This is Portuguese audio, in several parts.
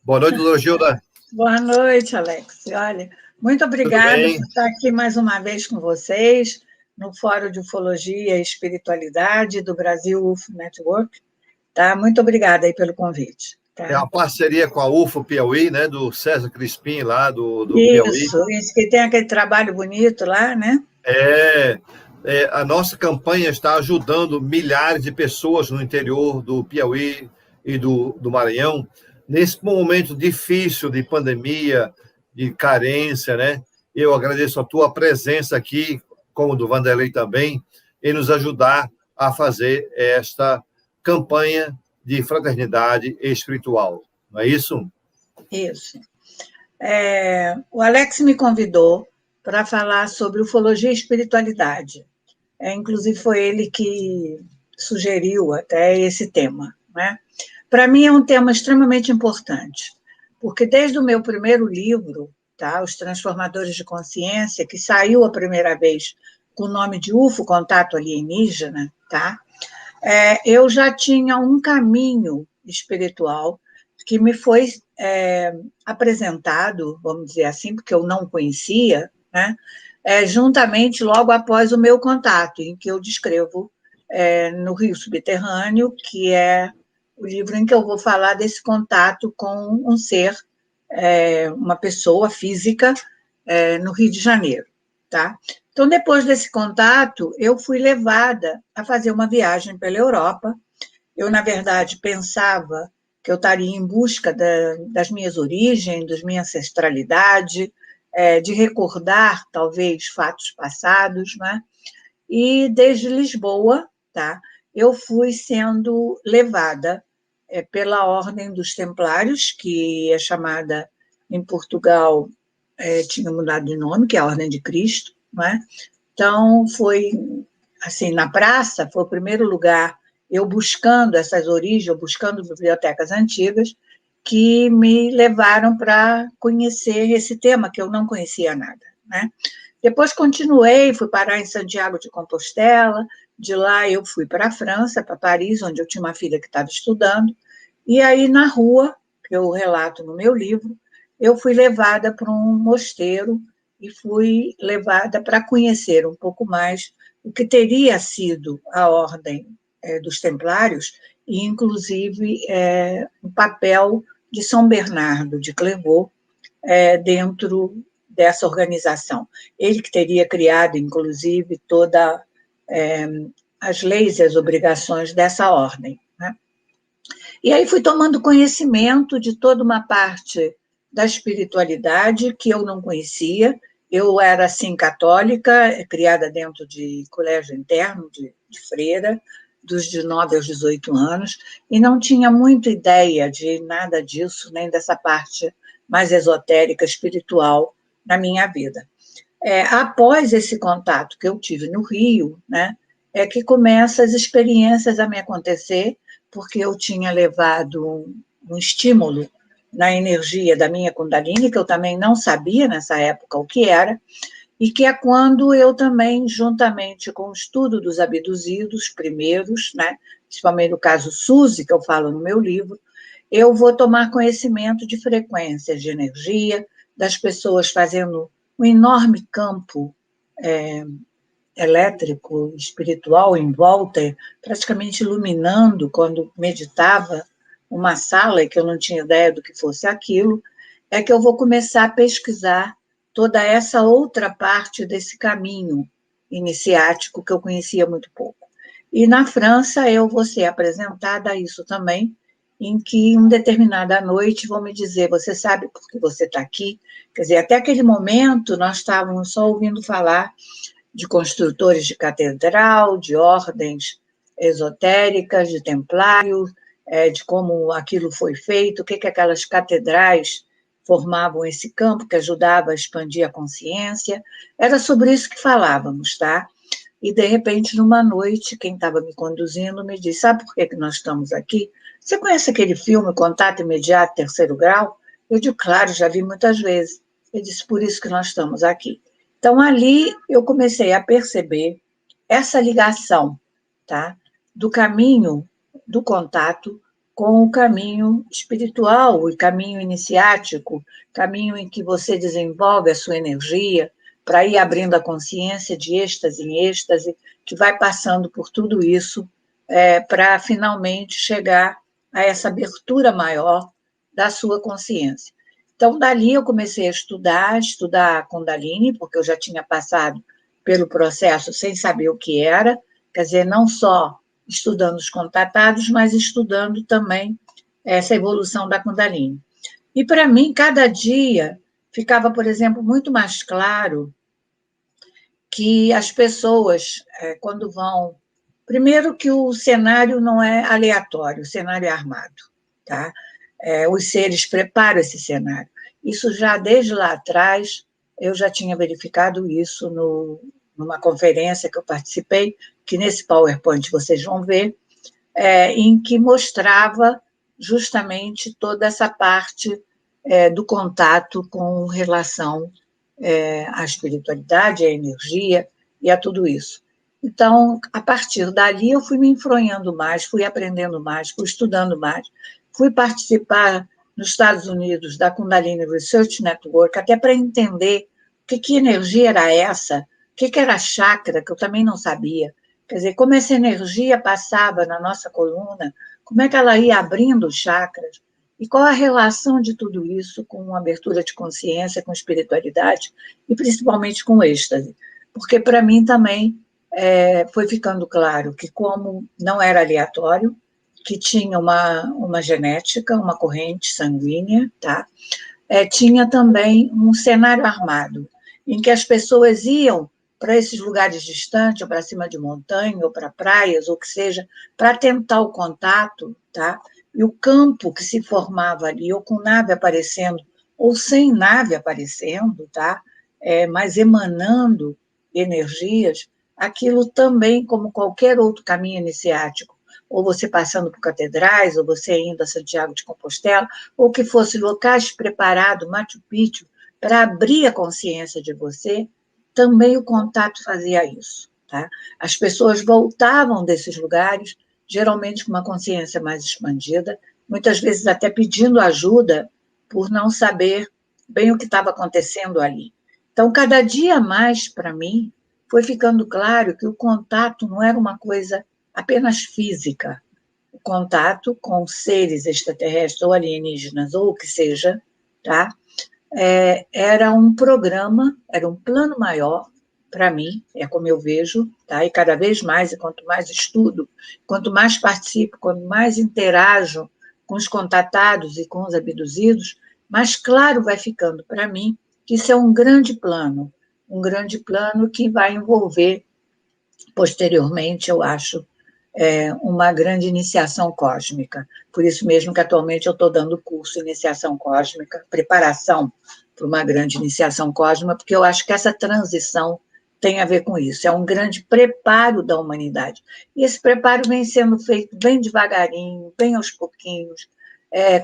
Boa noite, doutora Gilda. Boa noite, Alex. Olha, muito Tudo obrigada bem? por estar aqui mais uma vez com vocês no Fórum de Ufologia e Espiritualidade do Brasil UFO Network. Tá? Muito obrigada aí pelo convite. É Tá? uma parceria com a UFO Piauí, né, do César Crispim, lá do Piauí. Isso, que tem aquele trabalho bonito lá, né? A nossa campanha está ajudando milhares de pessoas no interior do Piauí e do Maranhão, nesse momento difícil de pandemia, de carência, né? Eu agradeço a tua presença aqui, como do Vanderlei também, em nos ajudar a fazer esta campanha de fraternidade espiritual. Não é isso? Isso. O Alex me convidou para falar sobre ufologia e espiritualidade. Inclusive, foi ele que sugeriu até esse tema, né? Para mim, é um tema extremamente importante, porque desde o meu primeiro livro, tá, Os Transformadores de Consciência, que saiu a primeira vez com o nome de UFO, Contato Alienígena, tá, eu já tinha um caminho espiritual que me foi apresentado, vamos dizer assim, porque eu não conhecia, né, juntamente logo após o meu contato, em que eu descrevo no Rio Subterrâneo, que é o livro em que eu vou falar desse contato com um ser, uma pessoa física, no Rio de Janeiro. Tá? Então, depois desse contato, eu fui levada a fazer uma viagem pela Europa. Eu, na verdade, pensava que eu estaria em busca das minhas origens, da minha ancestralidade, de recordar, talvez, fatos passados, né? E desde Lisboa, tá, eu fui sendo levada pela Ordem dos Templários, que é chamada em Portugal, tinha mudado de nome, que é a Ordem de Cristo, né? Então, foi assim, na praça, foi o primeiro lugar, eu buscando essas origens, eu buscando bibliotecas antigas, que me levaram para conhecer esse tema, que eu não conhecia nada, né? Depois continuei, fui parar em Santiago de Compostela, de lá eu fui para a França, para Paris, onde eu tinha uma filha que estava estudando, e aí na rua, que eu relato no meu livro, eu fui levada para um mosteiro e fui levada para conhecer um pouco mais o que teria sido a Ordem dos Templários, e inclusive o papel de São Bernardo de Clairvaux dentro dessa organização. Ele que teria criado, inclusive, todas as leis e as obrigações dessa ordem. Né? E aí fui tomando conhecimento de toda uma parte da espiritualidade que eu não conhecia. Eu era, assim, católica, criada dentro de colégio interno, de freira, dos de 9 aos 18 anos, e não tinha muita ideia de nada disso, nem dessa parte mais esotérica, espiritual na minha vida. Após esse contato que eu tive no Rio, né, é que começam as experiências a me acontecer, porque eu tinha levado um estímulo na energia da minha Kundalini, que eu também não sabia nessa época o que era, e que é quando eu também, juntamente com o estudo dos abduzidos primeiros, né, principalmente no caso Suzy, que eu falo no meu livro, eu vou tomar conhecimento de frequências de energia, das pessoas fazendo um enorme campo elétrico, espiritual em volta, praticamente iluminando quando meditava uma sala que eu não tinha ideia do que fosse aquilo, é que eu vou começar a pesquisar toda essa outra parte desse caminho iniciático que eu conhecia muito pouco. E na França eu vou ser apresentada a isso também, em que, em determinada noite, vão me dizer, você sabe por que você está aqui? Quer dizer, até aquele momento, nós estávamos só ouvindo falar de construtores de catedral, de ordens esotéricas, de templários, de como aquilo foi feito, o que aquelas catedrais formavam esse campo que ajudava a expandir a consciência. Era sobre isso que falávamos, tá? E, de repente, numa noite, quem estava me conduzindo me disse, sabe por que nós estamos aqui? Você conhece aquele filme Contato Imediato, Terceiro Grau? Eu digo, claro, já vi muitas vezes. Ele disse, por isso que nós estamos aqui. Então, ali eu comecei a perceber essa ligação, tá? Do caminho do contato com o caminho espiritual, o caminho iniciático, caminho em que você desenvolve a sua energia para ir abrindo a consciência de êxtase em êxtase, que vai passando por tudo isso para finalmente chegar a essa abertura maior da sua consciência. Então, dali eu comecei a estudar a Kundalini, porque eu já tinha passado pelo processo sem saber o que era, quer dizer, não só estudando os contatados, mas estudando também essa evolução da Kundalini. E, para mim, cada dia ficava, por exemplo, muito mais claro que as pessoas, quando vão... Primeiro que o cenário não é aleatório, o cenário é armado, tá? Os seres preparam esse cenário. Isso já desde lá atrás, eu já tinha verificado isso numa conferência que eu participei, que nesse PowerPoint vocês vão ver, em que mostrava justamente toda essa parte do contato com relação à espiritualidade, à energia e a tudo isso. Então, a partir dali, eu fui me enfronhando mais, fui aprendendo mais, fui estudando mais, fui participar nos Estados Unidos da Kundalini Research Network, até para entender que energia era essa, o que era chakra, que eu também não sabia. Quer dizer, como essa energia passava na nossa coluna, como é que ela ia abrindo os chakras, e qual a relação de tudo isso com abertura de consciência, com espiritualidade, e principalmente com êxtase. Porque, para mim, também foi ficando claro que, como não era aleatório, que tinha uma genética, uma corrente sanguínea, tá? Tinha também um cenário armado, em que as pessoas iam para esses lugares distantes, ou para cima de montanha, ou para praias, ou que seja, para tentar o contato, tá? E o campo que se formava ali, ou com nave aparecendo, ou sem nave aparecendo, tá? Mas emanando energias, aquilo também, como qualquer outro caminho iniciático, ou você passando por catedrais, ou você indo a Santiago de Compostela, ou que fosse locais preparados, Machu Picchu, para abrir a consciência de você, também o contato fazia isso. Tá? As pessoas voltavam desses lugares, geralmente com uma consciência mais expandida, muitas vezes até pedindo ajuda por não saber bem o que estava acontecendo ali. Então, cada dia mais, para mim, foi ficando claro que o contato não era uma coisa apenas física. O contato com seres extraterrestres ou alienígenas, ou o que seja, tá? Era um programa, era um plano maior, para mim, é como eu vejo, tá? E cada vez mais, e quanto mais estudo, quanto mais participo, quanto mais interajo com os contatados e com os abduzidos, mais claro vai ficando para mim que isso é um grande plano que vai envolver, posteriormente, eu acho, uma grande iniciação cósmica. Por isso mesmo que atualmente eu estou dando curso de iniciação cósmica, preparação para uma grande iniciação cósmica, porque eu acho que essa transição tem a ver com isso, é um grande preparo da humanidade. E esse preparo vem sendo feito bem devagarinho, bem aos pouquinhos,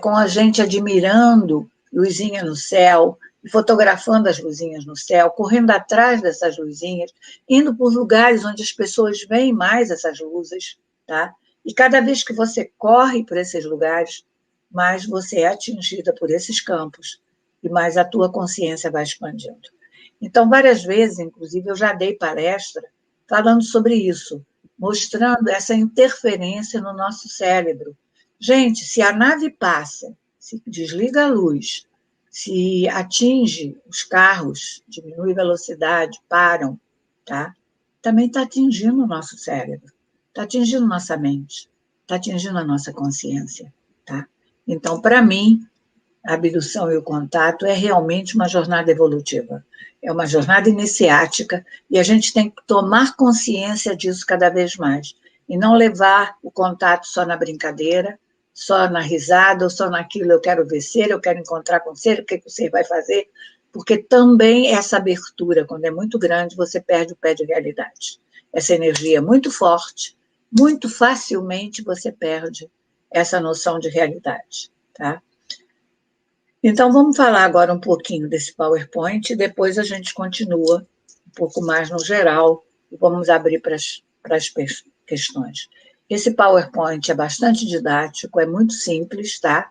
com a gente admirando luzinha no céu, fotografando as luzinhas no céu, correndo atrás dessas luzinhas, indo por lugares onde as pessoas veem mais essas luzes, tá? E cada vez que você corre por esses lugares, mais você é atingida por esses campos e mais a tua consciência vai expandindo. Então, várias vezes, inclusive, eu já dei palestra falando sobre isso, mostrando essa interferência no nosso cérebro. Gente, se a nave passa, se desliga a luz, se atinge os carros, diminui a velocidade, param, tá? Também está atingindo o nosso cérebro, está atingindo nossa mente, está atingindo a nossa consciência, tá? Então, para mim, a abdução e o contato é realmente uma jornada evolutiva, é uma jornada iniciática e a gente tem que tomar consciência disso cada vez mais e não levar o contato só na brincadeira, só na risada, ou só naquilo, eu quero ver ser, eu quero encontrar com ser, o que você vai fazer, porque também essa abertura, quando é muito grande, você perde o pé de realidade. Essa energia é muito forte, muito facilmente você perde essa noção de realidade, tá? Então, vamos falar agora um pouquinho desse PowerPoint e depois a gente continua um pouco mais no geral e vamos abrir para as questões. Esse PowerPoint é bastante didático, é muito simples, tá?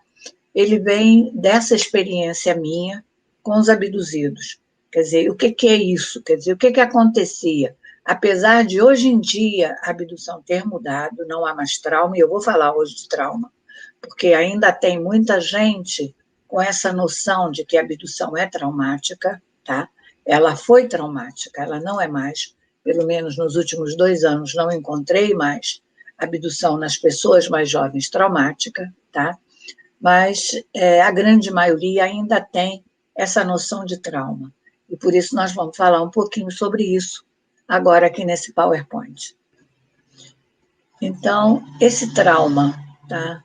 Ele vem dessa experiência minha com os abduzidos. Quer dizer, o que é isso? Quer dizer, o que acontecia? Apesar de hoje em dia a abdução ter mudado, não há mais trauma, e eu vou falar hoje de trauma, porque ainda tem muita gente com essa noção de que a abdução é traumática, tá? Ela foi traumática, ela não é mais, pelo menos nos últimos 2 anos, não encontrei mais abdução nas pessoas mais jovens traumática, tá? Mas a grande maioria ainda tem essa noção de trauma. E por isso nós vamos falar um pouquinho sobre isso agora aqui nesse PowerPoint. Então, esse trauma, tá?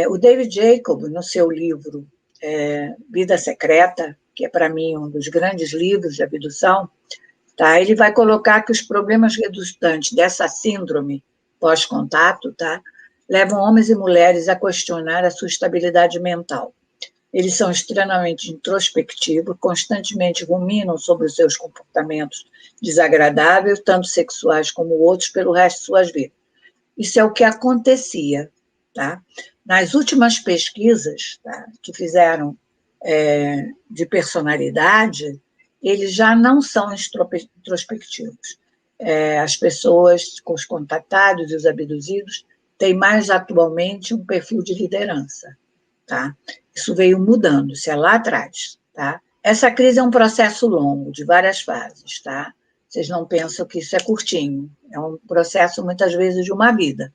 O David Jacob, no seu livro Vida Secreta, que é para mim um dos grandes livros de abdução, tá? Ele vai colocar que os problemas resultantes dessa síndrome pós-contato, tá? Levam homens e mulheres a questionar a sua estabilidade mental. Eles são extremamente introspectivos, constantemente ruminam sobre os seus comportamentos desagradáveis, tanto sexuais como outros, pelo resto de suas vidas. Isso é o que acontecia, tá? Nas últimas pesquisas, tá, que fizeram de personalidade, eles já não são introspectivos. As pessoas, com os contatados e os abduzidos, têm mais atualmente um perfil de liderança, tá? Isso veio mudando, isso é lá atrás, tá? Essa crise é um processo longo, de várias fases, tá? Vocês não pensam que isso é curtinho, é um processo, muitas vezes, de uma vida.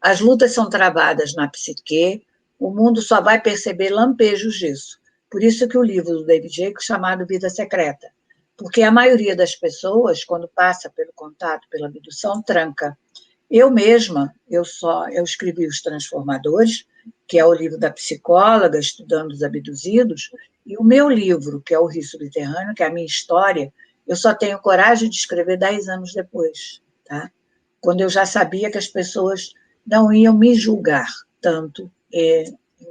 As lutas são travadas na psique, o mundo só vai perceber lampejos disso. Por isso que o livro do David Jacob é chamado Vida Secreta, porque a maioria das pessoas, quando passa pelo contato, pela abdução, tranca. Eu mesma, eu escrevi Os Transformadores, que é o livro da psicóloga estudando os abduzidos, e o meu livro, que é O Rio Subterrâneo, que é a minha história, eu só tenho coragem de escrever 10 anos depois, tá? Quando eu já sabia que as pessoas não iam me julgar tanto,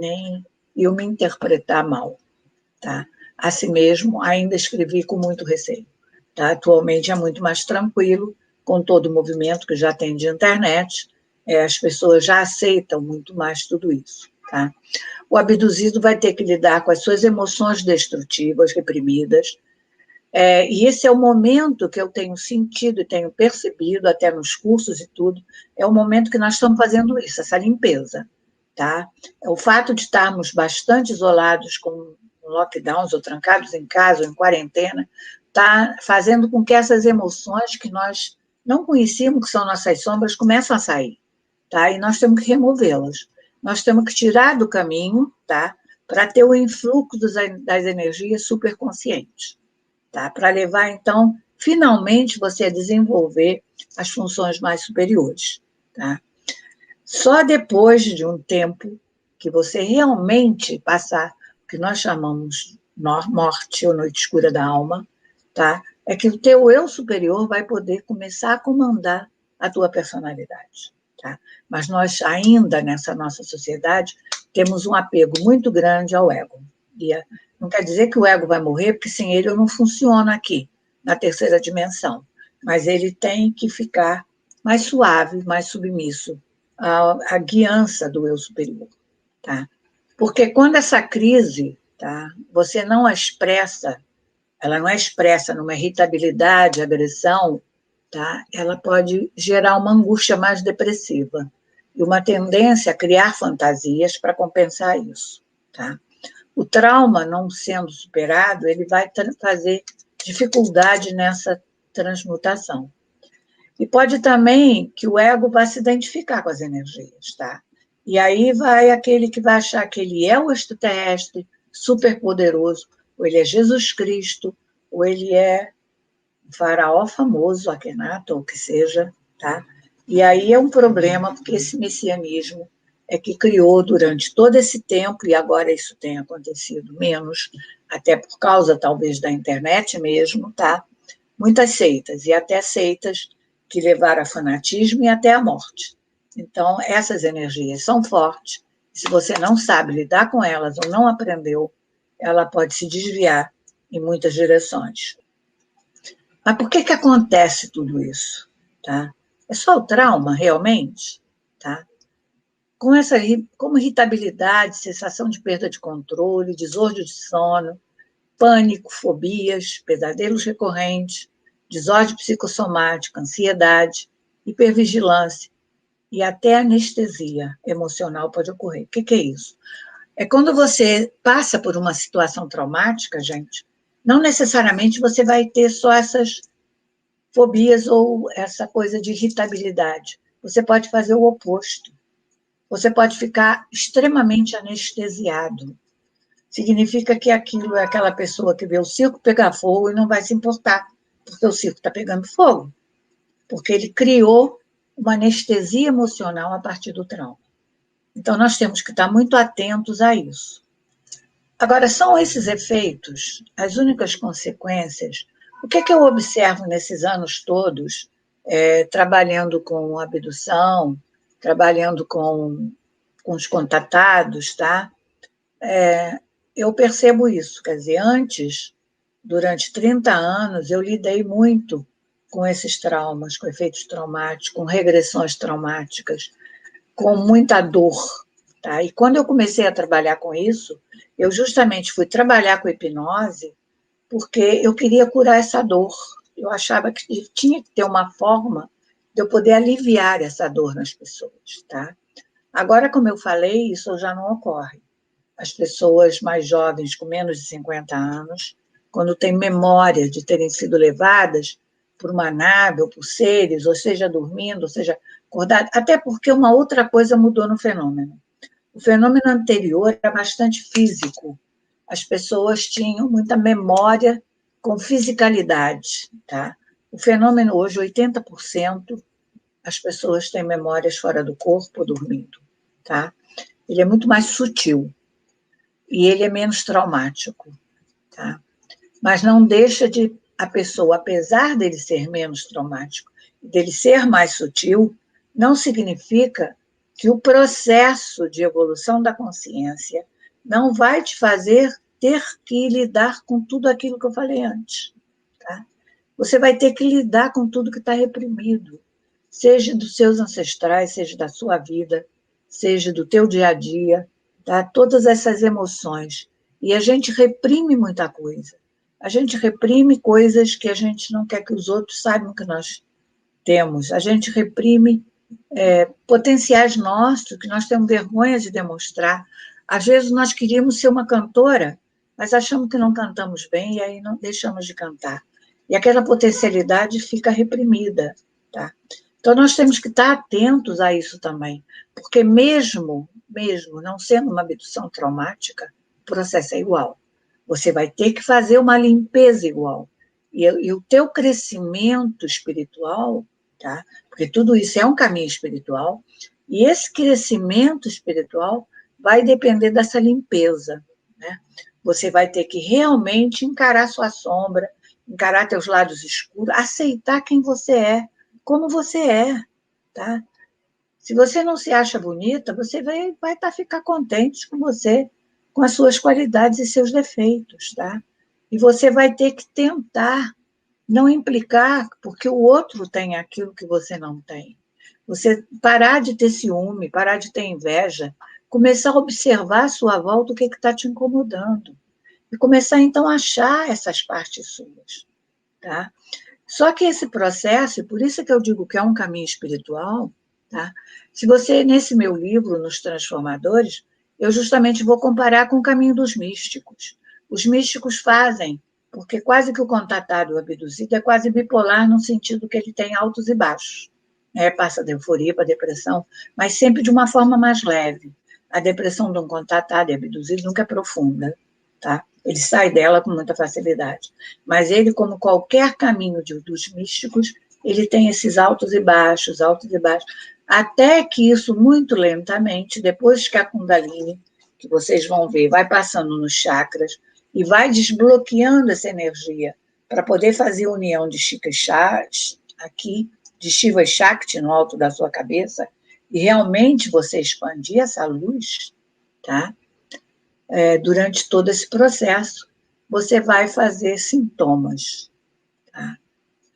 nem iam me interpretar mal, tá? Assim mesmo, ainda escrevi com muito receio, tá? Atualmente é muito mais tranquilo, com todo o movimento que já tem de internet, as pessoas já aceitam muito mais tudo isso, tá? O abduzido vai ter que lidar com as suas emoções destrutivas, reprimidas, e esse é o momento que eu tenho sentido e tenho percebido, até nos cursos e tudo, é o momento que nós estamos fazendo isso, essa limpeza, tá? O fato de estarmos bastante isolados com lockdowns, ou trancados em casa, ou em quarentena, está fazendo com que essas emoções que nós não conhecíamos, que são nossas sombras, começam a sair, tá? E nós temos que removê-las. Nós temos que tirar do caminho, tá? Para ter o influxo das energias superconscientes, tá? Para levar, então, finalmente, você a desenvolver as funções mais superiores, tá? Só depois de um tempo que você realmente passar o que nós chamamos morte ou noite escura da alma, tá? É que o teu eu superior vai poder começar a comandar a tua personalidade, tá? Mas nós ainda, nessa nossa sociedade, temos um apego muito grande ao ego. E não quer dizer que o ego vai morrer, porque sem ele eu não funciono aqui, na terceira dimensão. Mas ele tem que ficar mais suave, mais submisso à guiança do eu superior, tá? Porque quando essa crise, tá, você não a expressa, ela não é expressa numa irritabilidade, agressão, tá? Ela pode gerar uma angústia mais depressiva e uma tendência a criar fantasias para compensar isso, tá? O trauma não sendo superado, ele vai fazer dificuldade nessa transmutação. E pode também que o ego vá se identificar com as energias, tá? E aí vai aquele que vai achar que ele é o extraterrestre superpoderoso, ou ele é Jesus Cristo, ou ele é um faraó famoso, Akhenaton, ou o que seja, tá? E aí é um problema, porque esse messianismo é que criou durante todo esse tempo, e agora isso tem acontecido menos, até por causa, talvez, da internet mesmo, tá? Muitas seitas, e até seitas que levaram a fanatismo e até a morte. Então, essas energias são fortes, se você não sabe lidar com elas ou não aprendeu, ela pode se desviar em muitas direções. Mas por que acontece tudo isso? Tá? É só o trauma, realmente? Tá? Como irritabilidade, sensação de perda de controle, desordem de sono, pânico, fobias, pesadelos recorrentes, desordem psicossomática, ansiedade, hipervigilância e até anestesia emocional pode ocorrer. O que é isso? É quando você passa por uma situação traumática, gente, não necessariamente você vai ter só essas fobias ou essa coisa de irritabilidade. Você pode fazer o oposto. Você pode ficar extremamente anestesiado. Significa que aquilo é aquela pessoa que vê o circo pegar fogo e não vai se importar, porque o circo está pegando fogo, porque ele criou uma anestesia emocional a partir do trauma. Então, nós temos que estar muito atentos a isso. Agora, são esses efeitos as únicas consequências? O que é que eu observo nesses anos todos, trabalhando com abdução, trabalhando com os contatados, tá? Eu percebo isso, quer dizer, antes, durante 30 anos, eu lidei muito com esses traumas, com efeitos traumáticos, com regressões traumáticas, com muita dor, tá? E quando eu comecei a trabalhar com isso, eu justamente fui trabalhar com hipnose porque eu queria curar essa dor. Eu achava que tinha que ter uma forma de eu poder aliviar essa dor nas pessoas, tá? Agora, como eu falei, isso já não ocorre. As pessoas mais jovens, com menos de 50 anos, quando têm memória de terem sido levadas por uma nave ou por seres, ou seja, dormindo, ou seja, acordado, até porque uma outra coisa mudou no fenômeno. O fenômeno anterior era bastante físico. As pessoas tinham muita memória com fisicalidade, tá? O fenômeno hoje, 80%, as pessoas têm memórias fora do corpo, dormindo, tá? Ele é muito mais sutil e ele é menos traumático, tá? Mas não deixa de a pessoa, apesar dele ser menos traumático, dele ser mais sutil, não significa que o processo de evolução da consciência não vai te fazer ter que lidar com tudo aquilo que eu falei antes, tá? Você vai ter que lidar com tudo que está reprimido, seja dos seus ancestrais, seja da sua vida, seja do teu dia a dia, tá? Todas essas emoções. E a gente reprime muita coisa. A gente reprime coisas que a gente não quer que os outros saibam que nós temos. A gente reprime potenciais nossos que nós temos vergonha de demonstrar. Às vezes nós queríamos ser uma cantora, mas achamos que não cantamos bem e aí não deixamos de cantar. E aquela potencialidade fica reprimida, tá? Então nós temos que estar atentos a isso também, porque mesmo não sendo uma abdução traumática, o processo é igual. Você vai ter que fazer uma limpeza igual. E o teu crescimento espiritual, tá? Porque tudo isso é um caminho espiritual, e esse crescimento espiritual vai depender dessa limpeza, né? Você vai ter que realmente encarar sua sombra, encarar teus lados escuros, aceitar quem você é, como você é, tá? Se você não se acha bonita, você vai ficar contente com você, com as suas qualidades e seus defeitos, tá? E você vai ter que tentar não implicar porque o outro tem aquilo que você não tem. Você parar de ter ciúme, parar de ter inveja, começar a observar à sua volta o que está te incomodando. E começar, então, a achar essas partes suas, tá? Só que esse processo, e por isso que eu digo que é um caminho espiritual, tá? Se você, nesse meu livro, Nos Transformadores, eu justamente vou comparar com o caminho dos místicos. Os místicos fazem, porque quase que o contatado, o abduzido, é quase bipolar no sentido que ele tem altos e baixos, né? Passa da euforia para a depressão, mas sempre de uma forma mais leve. A depressão de um contatado e abduzido nunca é profunda, tá? Ele sai dela com muita facilidade. Mas ele, como qualquer caminho dos místicos, ele tem esses altos e baixos, até que isso, muito lentamente, depois que a Kundalini, que vocês vão ver, vai passando nos chakras e vai desbloqueando essa energia para poder fazer a união de Shiva e Shakti, aqui, de Shiva e Shakti no alto da sua cabeça, e realmente você expandir essa luz, tá? Durante todo esse processo, você vai fazer sintomas, tá?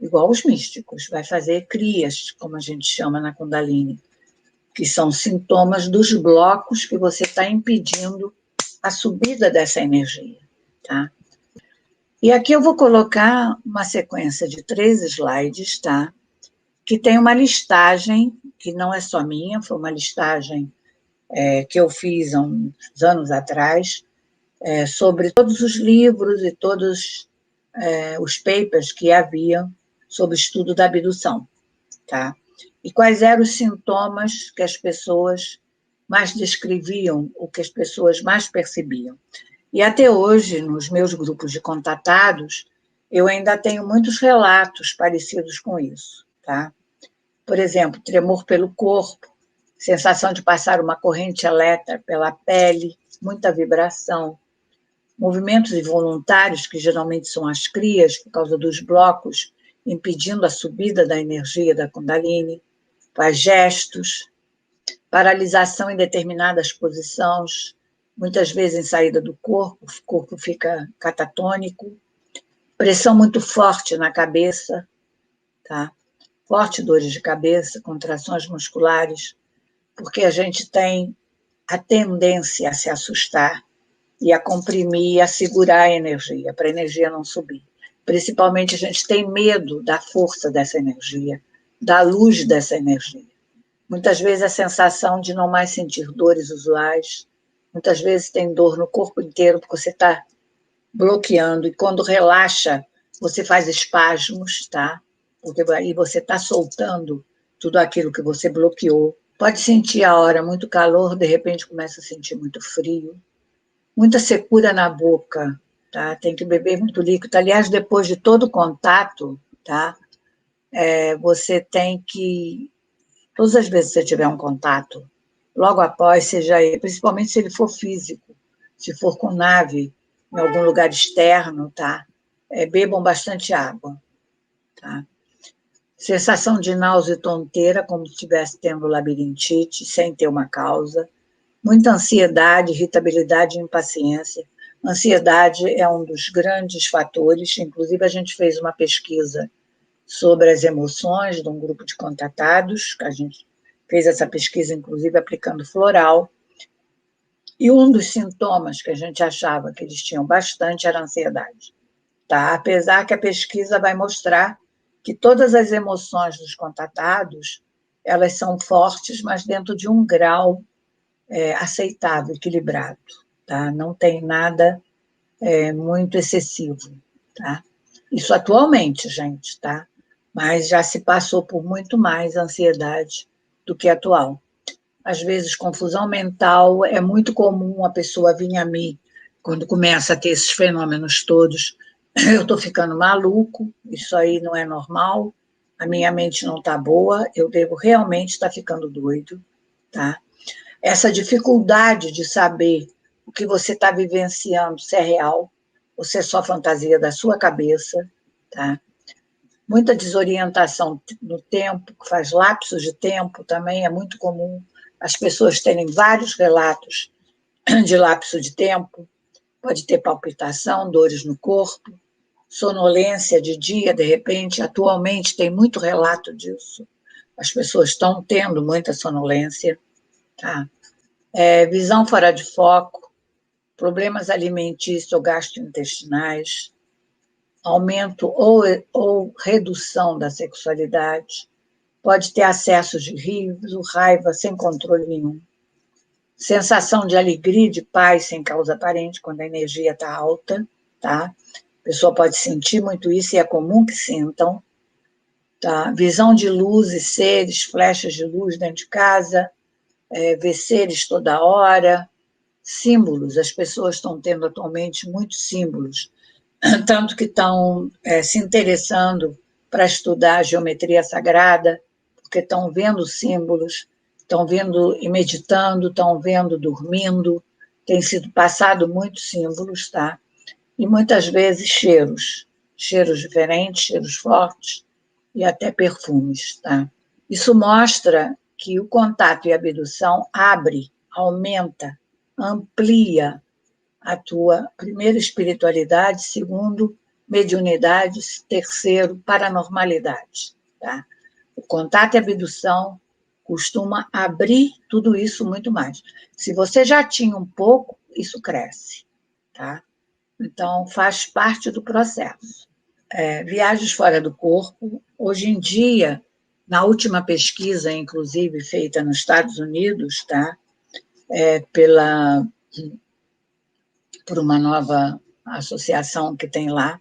igual os místicos, vai fazer crias, como a gente chama na Kundalini, que são sintomas dos blocos que você está impedindo a subida dessa energia, tá? E aqui eu vou colocar uma sequência de 3 slides, tá? Que tem uma listagem, que não é só minha, foi uma listagem que eu fiz há uns anos atrás, sobre todos os livros e todos os papers que havia sobre o estudo da abdução, tá? E quais eram os sintomas que as pessoas mais descreviam, o que as pessoas mais percebiam. E até hoje, nos meus grupos de contatados, eu ainda tenho muitos relatos parecidos com isso, tá? Por exemplo, tremor pelo corpo, sensação de passar uma corrente elétrica pela pele, muita vibração, movimentos involuntários, que geralmente são as crias, por causa dos blocos, impedindo a subida da energia da Kundalini, faz gestos, paralisação em determinadas posições, muitas vezes em saída do corpo, o corpo fica catatônico, pressão muito forte na cabeça, tá? Forte dores de cabeça, contrações musculares, porque a gente tem a tendência a se assustar e a comprimir, a segurar a energia, para a energia não subir. Principalmente a gente tem medo da força dessa energia, da luz dessa energia. Muitas vezes a sensação de não mais sentir dores usuais, muitas vezes tem dor no corpo inteiro, porque você está bloqueando, e quando relaxa, você faz espasmos, tá? Porque aí você está soltando tudo aquilo que você bloqueou. Pode sentir a hora muito calor, de repente começa a sentir muito frio. Muita secura na boca, tá? Tem que beber muito líquido. Aliás, depois de todo contato, tá? Você tem que, todas as vezes que você tiver um contato, logo após, seja ele, principalmente se ele for físico, se for com nave, em algum lugar externo, tá? Bebam bastante água, tá? Sensação de náusea e tonteira, como se estivesse tendo labirintite, sem ter uma causa. Muita ansiedade, irritabilidade e impaciência. Ansiedade é um dos grandes fatores, inclusive a gente fez uma pesquisa sobre as emoções de um grupo de contatados, a gente fez essa pesquisa, inclusive, aplicando floral, e um dos sintomas que a gente achava que eles tinham bastante era a ansiedade, tá? Apesar que a pesquisa vai mostrar que todas as emoções dos contatados, elas são fortes, mas dentro de um grau aceitável, equilibrado, tá? Não tem nada muito excessivo, tá? Isso atualmente, gente, tá? Mas já se passou por muito mais ansiedade do que atual. Às vezes, confusão mental, é muito comum a pessoa vir a mim, quando começa a ter esses fenômenos todos, eu estou ficando maluco, isso aí não é normal, a minha mente não está boa, eu devo realmente estar ficando doido, tá? Essa dificuldade de saber o que você está vivenciando, se é real, ou se é só fantasia da sua cabeça, tá? Muita desorientação no tempo, que faz lapsos de tempo também, é muito comum as pessoas terem vários relatos de lapso de tempo, pode ter palpitação, dores no corpo, sonolência de dia, de repente, atualmente tem muito relato disso, as pessoas estão tendo muita sonolência, tá? Visão fora de foco, problemas alimentícios ou gastrointestinais, aumento ou redução da sexualidade, pode ter acessos de riso, raiva sem controle nenhum, sensação de alegria e de paz sem causa aparente, quando a energia está alta, tá? A pessoa pode sentir muito isso e é comum que sintam, tá? Visão de luzes, seres, flechas de luz dentro de casa, ver seres toda hora, símbolos, as pessoas estão tendo atualmente muitos símbolos, tanto que estão se interessando para estudar a geometria sagrada, porque estão vendo símbolos, estão vendo e meditando, estão vendo dormindo, tem sido passado muitos símbolos, tá? E muitas vezes cheiros diferentes, cheiros fortes e até perfumes, tá? Isso mostra que o contato e a abdução abre, aumenta, amplia a tua, primeiro, espiritualidade, segundo, mediunidade, terceiro, paranormalidade. Tá? O contato e abdução costuma abrir tudo isso muito mais. Se você já tinha um pouco, isso cresce. Tá? Então, faz parte do processo. Viagens fora do corpo, hoje em dia, na última pesquisa, inclusive, feita nos Estados Unidos, tá? Por uma nova associação que tem lá,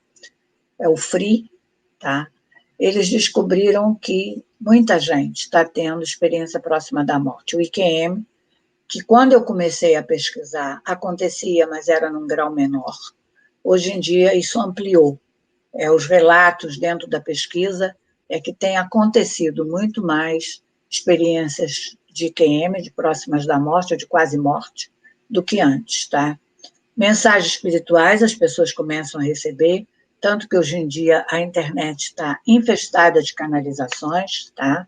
é o FREE, tá? Eles descobriram que muita gente está tendo experiência próxima da morte. O IQM, que quando eu comecei a pesquisar, acontecia, mas era num grau menor. Hoje em dia, isso ampliou. Os relatos dentro da pesquisa é que tem acontecido muito mais experiências de IQM, de próximas da morte, ou de quase morte, do que antes, tá? Mensagens espirituais as pessoas começam a receber, tanto que hoje em dia a internet está infestada de canalizações, tá?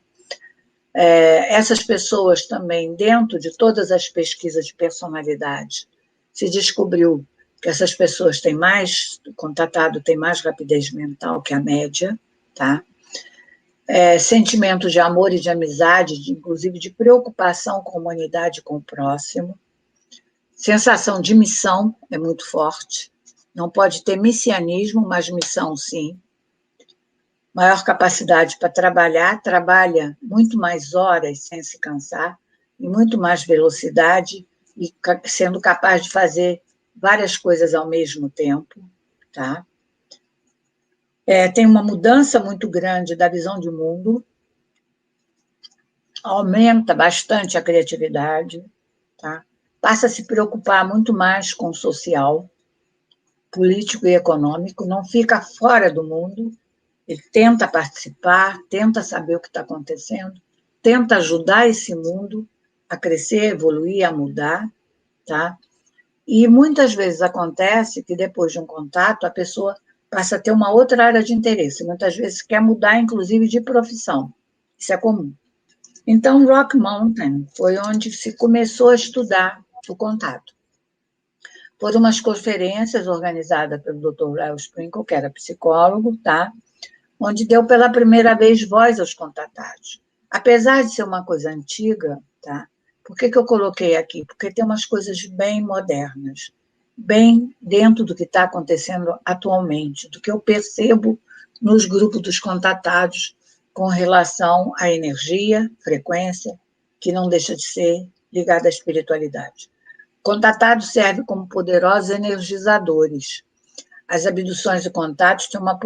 Essas pessoas também, dentro de todas as pesquisas de personalidade, se descobriu que essas pessoas têm mais, o contatado tem mais rapidez mental que a média, tá? Sentimento de amor e de amizade, inclusive de preocupação com a humanidade, com o próximo. Sensação de missão é muito forte. Não pode ter messianismo, mas missão sim. Maior capacidade para trabalhar, trabalha muito mais horas sem se cansar, e muito mais velocidade, e sendo capaz de fazer várias coisas ao mesmo tempo, tá? Tem uma mudança muito grande da visão de mundo, aumenta bastante a criatividade, tá? Passa a se preocupar muito mais com o social, político e econômico, não fica fora do mundo, ele tenta participar, tenta saber o que está acontecendo, tenta ajudar esse mundo a crescer, a evoluir, a mudar, tá? E muitas vezes acontece que depois de um contato a pessoa passa a ter uma outra área de interesse, muitas vezes quer mudar inclusive de profissão, isso é comum. Então, Rock Mountain foi onde se começou a estudar o contato. Por umas conferências organizadas pelo Dr. Léo Sprinkle, que era psicólogo, tá? Onde deu pela primeira vez voz aos contatados. Apesar de ser uma coisa antiga, tá? Por que eu coloquei aqui? Porque tem umas coisas bem modernas, bem dentro do que está acontecendo atualmente, do que eu percebo nos grupos dos contatados com relação à energia, frequência, que não deixa de ser ligada à espiritualidade. Contatados servem como poderosos energizadores. As abduções e contatos têm uma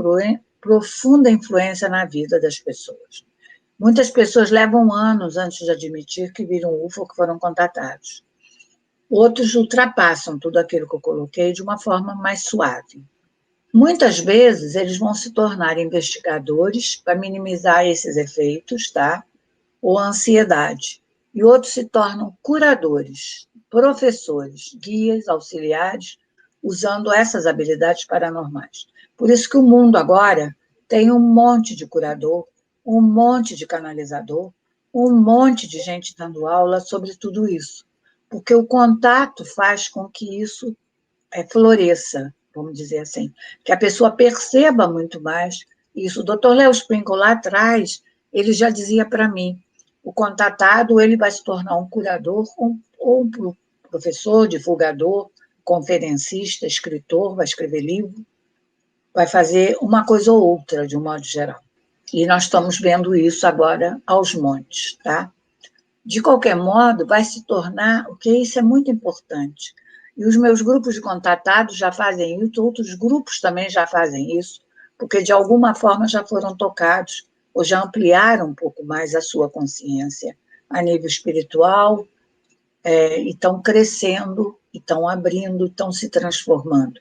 profunda influência na vida das pessoas. Muitas pessoas levam anos antes de admitir que viram UFO ou que foram contatados. Outros ultrapassam tudo aquilo que eu coloquei de uma forma mais suave. Muitas vezes, eles vão se tornar investigadores para minimizar esses efeitos, tá? Ou a ansiedade. E outros se tornam curadores, professores, guias, auxiliares, usando essas habilidades paranormais. Por isso que o mundo agora tem um monte de curador, um monte de canalizador, um monte de gente dando aula sobre tudo isso. Porque o contato faz com que isso floresça, vamos dizer assim, que a pessoa perceba muito mais isso. O Dr. Léo Sprinkle, lá atrás, ele já dizia para mim, o contatado ele vai se tornar um curador ou um professor, divulgador, conferencista, escritor, vai escrever livro, vai fazer uma coisa ou outra, de um modo geral. E nós estamos vendo isso agora aos montes, tá? De qualquer modo, vai se tornar, porque isso é muito importante. E os meus grupos de contatados já fazem isso, outros grupos também já fazem isso, porque de alguma forma já foram tocados, ou já ampliaram um pouco mais a sua consciência a nível espiritual, e estão crescendo, estão abrindo, estão se transformando.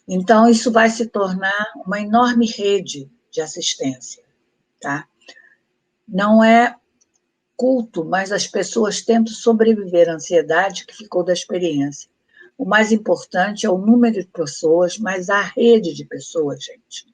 Então, isso vai se tornar uma enorme rede de assistência, tá? Não é culto, mas as pessoas tentam sobreviver à ansiedade que ficou da experiência. O mais importante é o número de pessoas, mas a rede de pessoas, gente.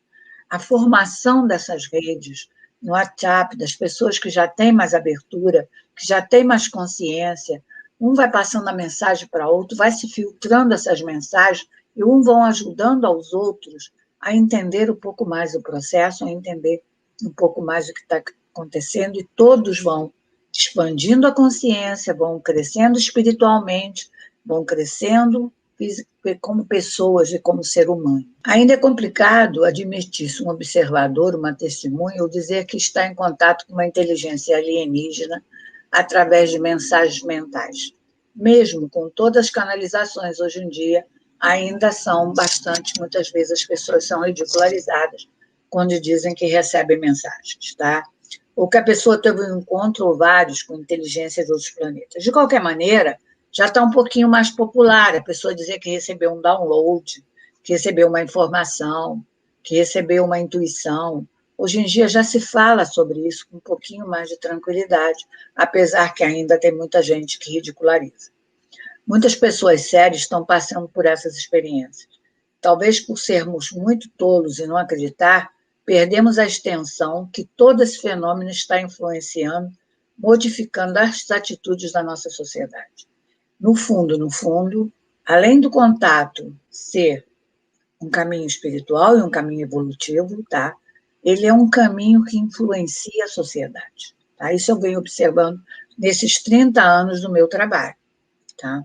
A formação dessas redes no WhatsApp, das pessoas que já têm mais abertura, que já têm mais consciência, um vai passando a mensagem para outro, vai se filtrando essas mensagens, e um vão ajudando aos outros a entender um pouco mais o processo, a entender um pouco mais o que está acontecendo, e todos vão expandindo a consciência, vão crescendo espiritualmente, vão crescendo como pessoas e como ser humano. Ainda é complicado admitir-se um observador, uma testemunha, ou dizer que está em contato com uma inteligência alienígena através de mensagens mentais. Mesmo com todas as canalizações hoje em dia, ainda são bastante, muitas vezes as pessoas são ridicularizadas quando dizem que recebem mensagens, tá? Ou que a pessoa teve um encontro ou vários com inteligência de outros planetas. De qualquer maneira, já está um pouquinho mais popular a pessoa dizer que recebeu um download, que recebeu uma informação, que recebeu uma intuição. Hoje em dia já se fala sobre isso com um pouquinho mais de tranquilidade, apesar que ainda tem muita gente que ridiculariza. Muitas pessoas sérias estão passando por essas experiências. Talvez por sermos muito tolos e não acreditar, perdemos a extensão que todo esse fenômeno está influenciando, modificando as atitudes da nossa sociedade. No fundo, além do contato ser um caminho espiritual e um caminho evolutivo, tá? Ele é um caminho que influencia a sociedade. Tá? Isso eu venho observando nesses 30 anos do meu trabalho. Tá?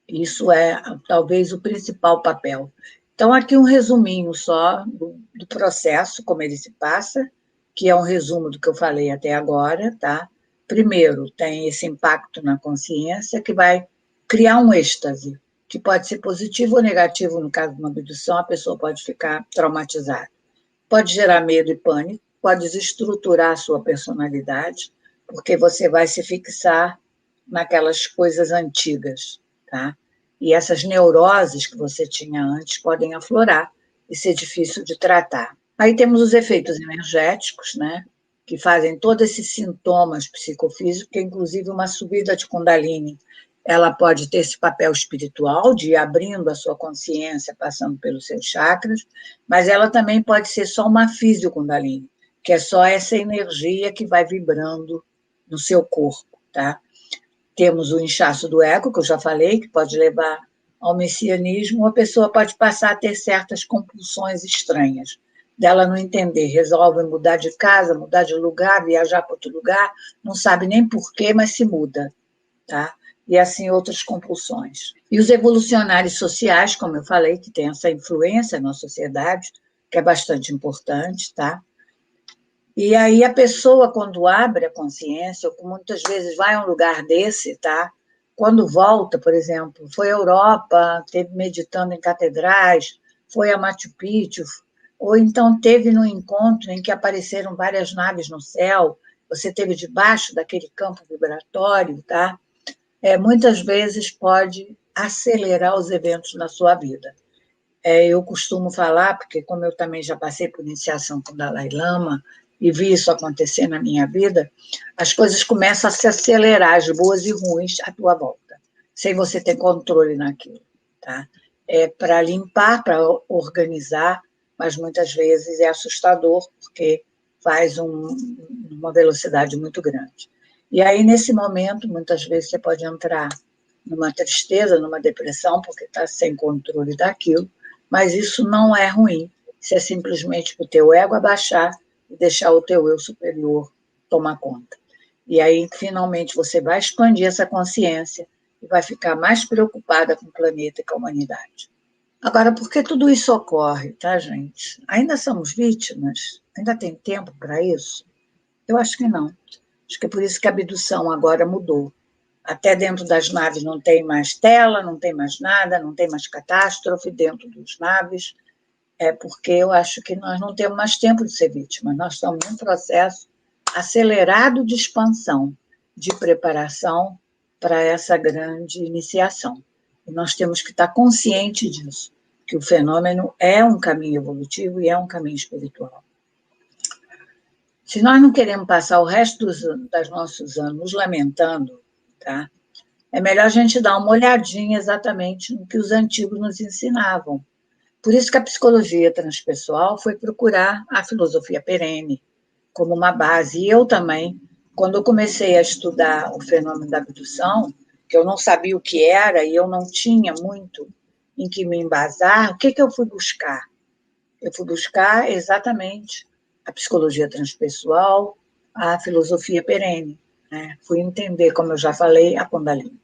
Isso é, talvez, o principal papel. Então, aqui um resuminho só do processo, como ele se passa, que é um resumo do que eu falei até agora, tá? Primeiro, tem esse impacto na consciência que vai criar um êxtase, que pode ser positivo ou negativo. No caso de uma abdução, a pessoa pode ficar traumatizada. Pode gerar medo e pânico, pode desestruturar a sua personalidade, porque você vai se fixar naquelas coisas antigas, tá? E essas neuroses que você tinha antes podem aflorar e ser difícil de tratar. Aí temos os efeitos energéticos, né? Que fazem todos esses sintomas psicofísicos, que inclusive uma subida de Kundalini, ela pode ter esse papel espiritual de ir abrindo a sua consciência, passando pelos seus chakras, mas ela também pode ser só uma físio-Kundalini, que é só essa energia que vai vibrando no seu corpo, tá? Temos o inchaço do ego, que eu já falei, que pode levar ao messianismo, a pessoa pode passar a ter certas compulsões estranhas, dela não entender, resolve mudar de casa, mudar de lugar, viajar para outro lugar, não sabe nem porquê, mas se muda, tá? E assim outras compulsões. E os evolucionários sociais, como eu falei, que tem essa influência na sociedade, que é bastante importante, tá? E aí a pessoa, quando abre a consciência, ou muitas vezes vai a um lugar desse, tá? Quando volta, por exemplo, foi à Europa, teve meditando em catedrais, foi a Machu Picchu, ou então teve num encontro em que apareceram várias naves no céu, você esteve debaixo daquele campo vibratório, tá? Muitas vezes pode acelerar os eventos na sua vida. Eu costumo falar, porque como eu também já passei por iniciação com o Dalai Lama e vi isso acontecer na minha vida, as coisas começam a se acelerar, as boas e ruins, à tua volta, sem você ter controle naquilo. Tá? É para limpar, para organizar, mas muitas vezes é assustador, porque faz uma velocidade muito grande. E aí, nesse momento, muitas vezes você pode entrar numa tristeza, numa depressão, porque está sem controle daquilo, mas isso não é ruim, isso é simplesmente para o teu ego abaixar e deixar o teu eu superior tomar conta. E aí, finalmente, você vai expandir essa consciência e vai ficar mais preocupada com o planeta e com a humanidade. Agora, por que tudo isso ocorre, tá, gente? Ainda somos vítimas? Ainda tem tempo para isso? Eu acho que não. Acho que é por isso que a abdução agora mudou. Até dentro das naves não tem mais tela, não tem mais nada, não tem mais catástrofe dentro das naves, porque eu acho que nós não temos mais tempo de ser vítimas, nós estamos num processo acelerado de expansão, de preparação para essa grande iniciação. E nós temos que estar conscientes disso, que o fenômeno é um caminho evolutivo e é um caminho espiritual. Se nós não queremos passar o resto dos nossos anos nos lamentando, tá? É melhor a gente dar uma olhadinha exatamente no que os antigos nos ensinavam. Por isso que a psicologia transpessoal foi procurar a filosofia perene como uma base. E eu também, quando eu comecei a estudar o fenômeno da abdução, que eu não sabia o que era e eu não tinha muito em que me embasar, o que eu fui buscar? Eu fui buscar exatamente a psicologia transpessoal, a filosofia perene, né? Fui entender, como eu já falei, a Kundalini,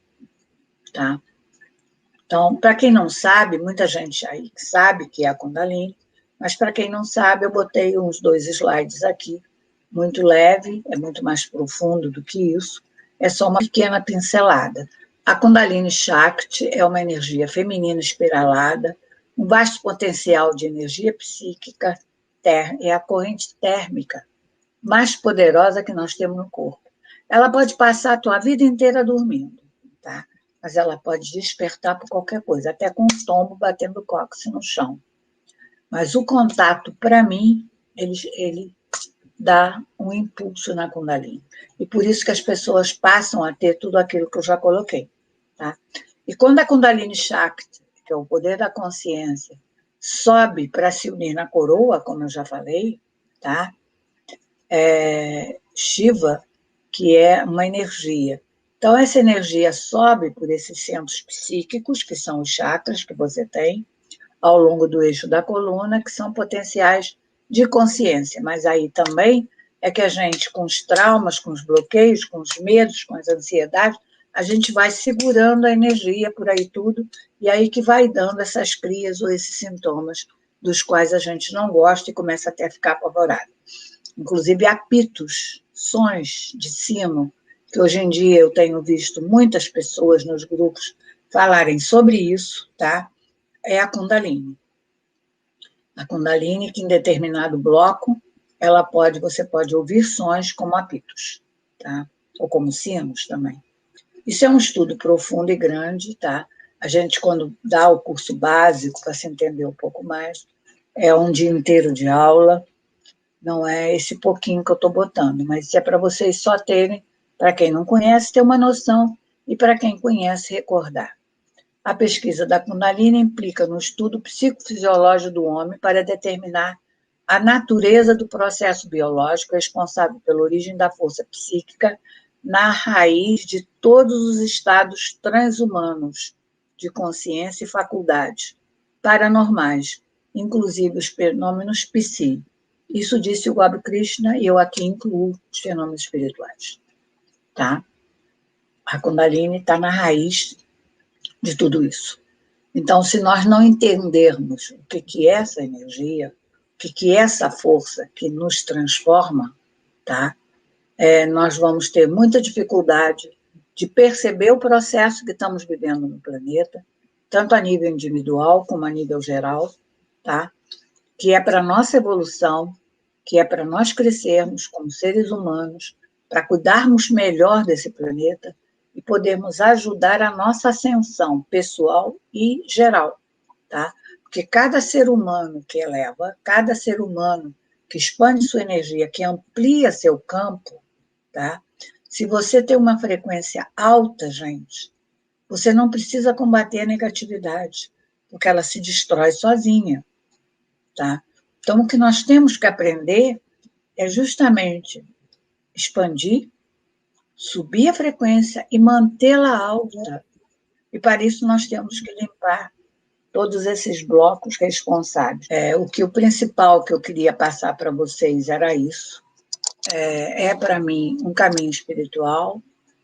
tá? Então, para quem não sabe, muita gente aí sabe que é a Kundalini, mas para quem não sabe, eu botei uns 2 slides aqui, muito leve, é muito mais profundo do que isso, é só uma pequena pincelada. A Kundalini Shakti é uma energia feminina espiralada, um vasto potencial de energia psíquica, é a corrente térmica mais poderosa que nós temos no corpo. Ela pode passar a tua vida inteira dormindo, tá? Mas ela pode despertar por qualquer coisa, até com um tombo batendo cóccix no chão. Mas o contato, para mim, ele dá um impulso na Kundalini. E por isso que as pessoas passam a ter tudo aquilo que eu já coloquei, tá? E quando a Kundalini Shakti, que é o poder da consciência, sobe para se unir na coroa, como eu já falei, tá? Shiva, que é uma energia. Então, essa energia sobe por esses centros psíquicos, que são os chakras que você tem, ao longo do eixo da coluna, que são potenciais de consciência. Mas aí também é que a gente, com os traumas, com os bloqueios, com os medos, com as ansiedades, a gente vai segurando a energia por aí tudo, e aí que vai dando essas crias ou esses sintomas dos quais a gente não gosta e começa até a ficar apavorado. Inclusive apitos, sons de sino, que hoje em dia eu tenho visto muitas pessoas nos grupos falarem sobre isso, tá? É a Kundalini. A Kundalini, que em determinado bloco, você pode ouvir sons como apitos, tá? Ou como sinos também. Isso é um estudo profundo e grande, tá? A gente, quando dá o curso básico, para se entender um pouco mais, é um dia inteiro de aula, não é esse pouquinho que eu estou botando, mas isso é para vocês só terem, para quem não conhece, ter uma noção, e para quem conhece, recordar. A pesquisa da Kundalini implica no estudo psicofisiológico do homem para determinar a natureza do processo biológico responsável pela origem da força psíquica na raiz de todos os estados transhumanos de consciência e faculdades paranormais, inclusive os fenômenos psi. Isso disse o Gobi Krishna, e eu aqui incluo os fenômenos espirituais. Tá? A Kundalini está na raiz de tudo isso. Então, se nós não entendermos o que é essa energia, o que é essa força que nos transforma, tá? Nós vamos ter muita dificuldade de perceber o processo que estamos vivendo no planeta, tanto a nível individual como a nível geral, tá? Que é para a nossa evolução, que é para nós crescermos como seres humanos, para cuidarmos melhor desse planeta e podermos ajudar a nossa ascensão pessoal e geral, tá? Porque cada ser humano que eleva, cada ser humano que expande sua energia, que amplia seu campo, tá? Se você tem uma frequência alta, gente, você não precisa combater a negatividade, porque ela se destrói sozinha, tá? Então, o que nós temos que aprender é justamente expandir, subir a frequência e mantê-la alta. E para isso nós temos que limpar todos esses blocos responsáveis. O principal que eu queria passar para vocês era isso. Para mim, um caminho espiritual,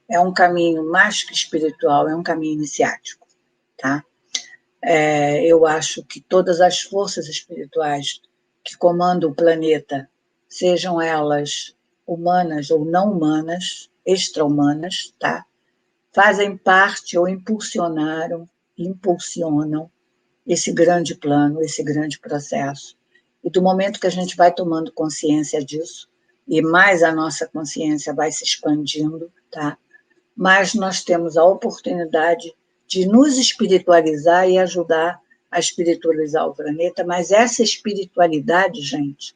é um caminho mais que espiritual, é um caminho iniciático, tá? Eu acho que todas as forças espirituais que comandam o planeta, sejam elas humanas ou não humanas, extra-humanas, tá? Fazem parte ou impulsionam esse grande plano, esse grande processo. E do momento que a gente vai tomando consciência disso, e mais a nossa consciência vai se expandindo, tá? Mais nós temos a oportunidade de nos espiritualizar e ajudar a espiritualizar o planeta, mas essa espiritualidade, gente,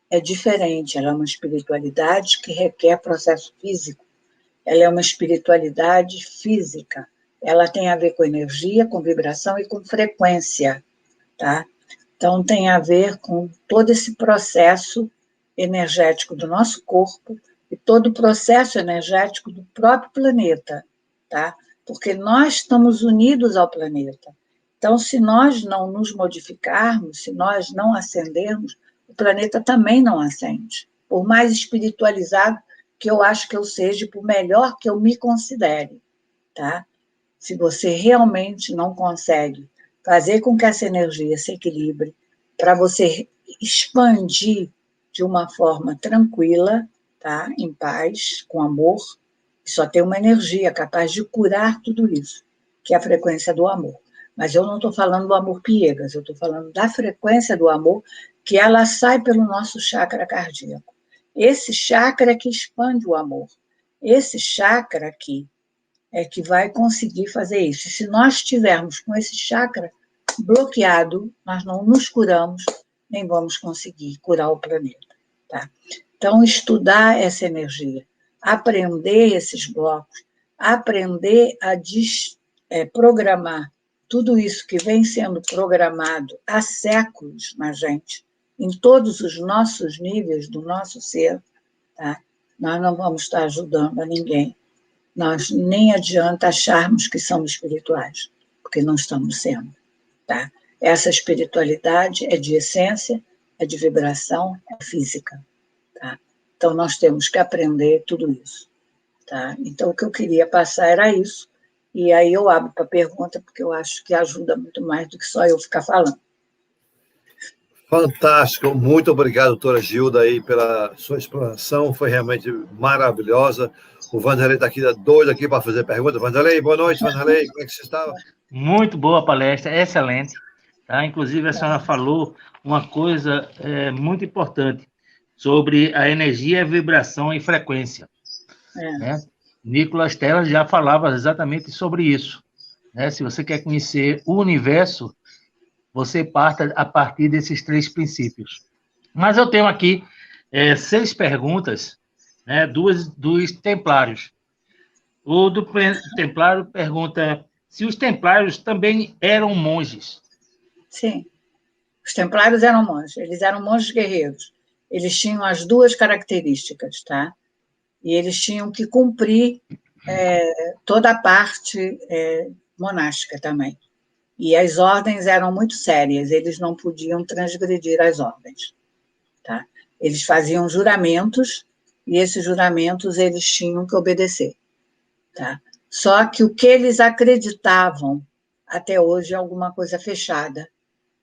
é diferente, ela é uma espiritualidade que requer processo físico, ela é uma espiritualidade física, ela tem a ver com energia, com vibração e com frequência, tá? Então, tem a ver com todo esse processo energético do nosso corpo e todo o processo energético do próprio planeta, tá? Porque nós estamos unidos ao planeta. Então, se nós não nos modificarmos, se nós não ascendermos, o planeta também não ascende. Por mais espiritualizado que eu acho que eu seja, por melhor que eu me considere, tá? Se você realmente não consegue fazer com que essa energia se equilibre, para você expandir de uma forma tranquila, tá? Em paz, com amor, só tem uma energia capaz de curar tudo isso, que é a frequência do amor. Mas eu não estou falando do amor piegas, eu estou falando da frequência do amor, que ela sai pelo nosso chakra cardíaco. Esse chakra é que expande o amor. Esse chakra aqui é que vai conseguir fazer isso. E se nós estivermos com esse chakra bloqueado, nós não nos curamos, nem vamos conseguir curar o planeta. Tá? Então, estudar essa energia, aprender esses blocos, aprender a programar tudo isso que vem sendo programado há séculos na gente, em todos os nossos níveis do nosso ser, tá? Nós não vamos estar ajudando a ninguém. Nós nem adianta acharmos que somos espirituais, porque não estamos sendo. Tá? Essa espiritualidade é de essência, é de vibração, é física. Tá? Então, nós temos que aprender tudo isso. Tá? Então, o que eu queria passar era isso. E aí eu abro para pergunta, porque eu acho que ajuda muito mais do que só eu ficar falando. Fantástico, muito obrigado, doutora Gilda, aí, pela sua explanação, foi realmente maravilhosa. O Vanderlei está aqui, doido aqui para fazer pergunta. Vanderlei, boa noite, Vanderlei, como é que você estava? Muito boa a palestra, excelente. Tá? Inclusive, a senhora falou uma coisa muito importante sobre a energia, vibração e frequência. Né? Nicolas Tesla já falava exatamente sobre isso. Né? Se você quer conhecer o universo, você parta a partir desses 3 princípios. Mas eu tenho aqui 6 perguntas, né, dos templários. O do templário pergunta se os templários também eram monges. Sim, os templários eram monges, eles eram monges guerreiros. Eles tinham as 2 características, tá? E eles tinham que cumprir toda a parte monástica também. E as ordens eram muito sérias, eles não podiam transgredir as ordens. Tá? Eles faziam juramentos, e esses juramentos eles tinham que obedecer. Tá? Só que o que eles acreditavam, até hoje, é alguma coisa fechada,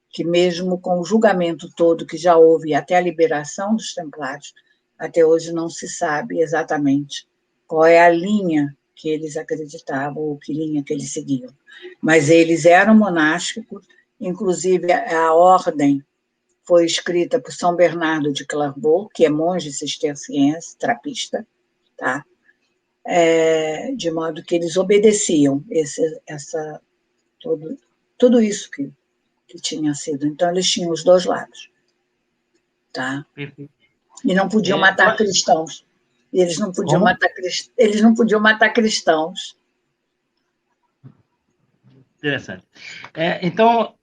que mesmo com o julgamento todo que já houve, até a liberação dos templários, até hoje não se sabe exatamente qual é a linha que eles acreditavam, ou que linha que eles seguiam. Mas eles eram monásticos, inclusive a ordem foi escrita por São Bernardo de Clairvaux, que é monge cisterciense, trapista, tá? De modo que eles obedeciam tudo isso que tinha sido. Então, eles tinham os 2 lados. Tá? E não podiam matar cristãos. E eles não podiam matar cristãos. Interessante. Então,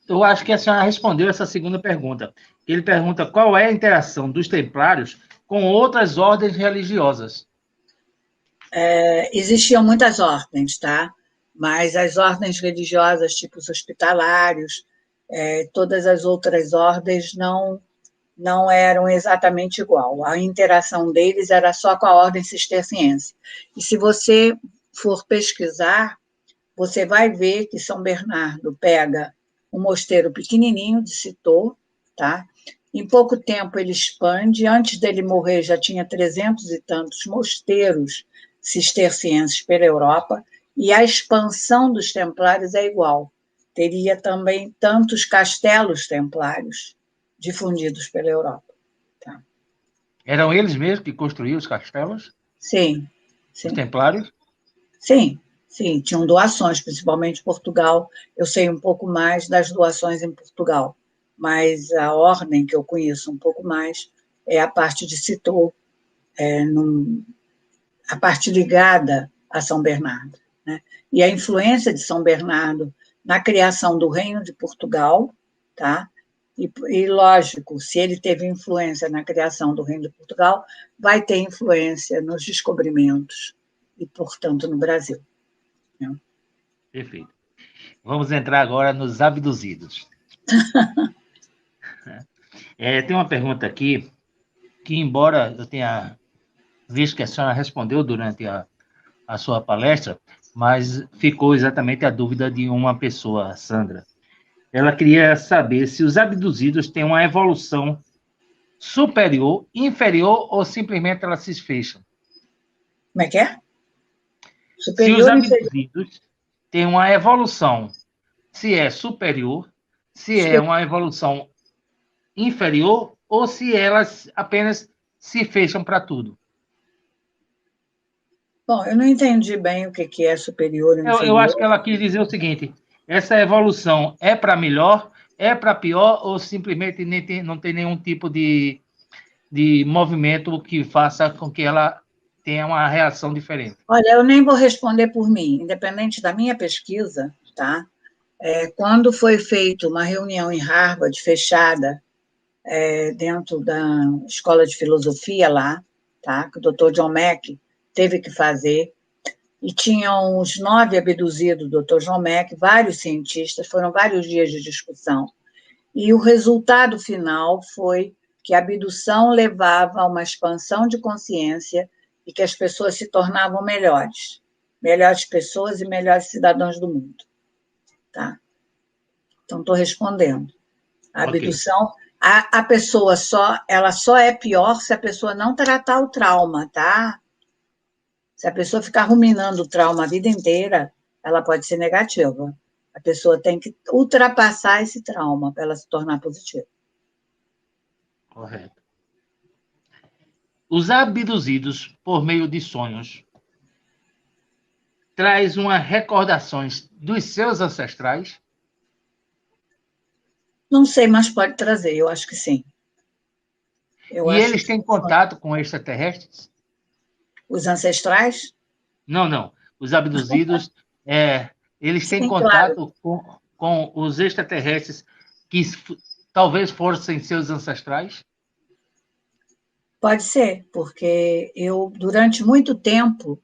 eu acho que a senhora respondeu essa segunda pergunta. Ele pergunta qual é a interação dos templários com outras ordens religiosas. Existiam muitas ordens, tá? Mas as ordens religiosas, tipo os hospitalários, todas as outras ordens não eram exatamente igual. A interação deles era só com a ordem cisterciense. E se você for pesquisar, você vai ver que São Bernardo pega um mosteiro pequenininho de Citeaux, tá? Em pouco tempo ele expande, antes dele morrer já tinha 300 e tantos mosteiros cistercienses pela Europa, e a expansão dos templários é igual. Teria também tantos castelos templários difundidos pela Europa. Tá? Eram eles mesmos que construíam os castelos? Sim. Os templários? Sim, tinham doações, principalmente em Portugal. Eu sei um pouco mais das doações em Portugal, mas a ordem que eu conheço um pouco mais é a parte de Citeaux, a parte ligada a São Bernardo. Né? E a influência de São Bernardo na criação do Reino de Portugal, tá? E, lógico, se ele teve influência na criação do Reino de Portugal, vai ter influência nos descobrimentos e, portanto, no Brasil. Né? Perfeito. Vamos entrar agora nos abduzidos. Tem uma pergunta aqui, que embora eu tenha visto que a senhora respondeu durante a sua palestra, mas ficou exatamente a dúvida de uma pessoa, Sandra. Ela queria saber se os abduzidos têm uma evolução superior, inferior ou simplesmente elas se fecham. Como é que é? Superior, se os abduzidos têm uma evolução, se é superior, se é uma evolução inferior ou se elas apenas se fecham para tudo. Bom, eu não entendi bem o que é superior ou inferior. Eu acho que ela quis dizer o seguinte, essa evolução é para melhor, é para pior ou simplesmente não tem nenhum tipo de movimento que faça com que ela tenha uma reação diferente? Olha, eu nem vou responder por mim, independente da minha pesquisa, tá? Quando foi feita uma reunião em Harvard, fechada, dentro da escola de filosofia lá, tá? Que o Dr. John Mack teve que fazer, e tinham uns 9 abduzidos, o Dr. John Mack, vários cientistas, foram vários dias de discussão, e o resultado final foi que a abdução levava a uma expansão de consciência e que as pessoas se tornavam melhores pessoas e melhores cidadãos do mundo. Tá? Então, estou respondendo. A abdução, a pessoa ela só é pior se a pessoa não tratar o trauma, tá? Se a pessoa ficar ruminando o trauma a vida inteira, ela pode ser negativa. A pessoa tem que ultrapassar esse trauma para ela se tornar positiva. Correto. Os abduzidos por meio de sonhos traz uma recordações dos seus ancestrais? Não sei, mas pode trazer, eu acho que sim. Eles têm contato com extraterrestres? Os ancestrais? Não. Os abduzidos, eles têm contato com os extraterrestres que talvez fossem seus ancestrais? Pode ser, porque eu, durante muito tempo,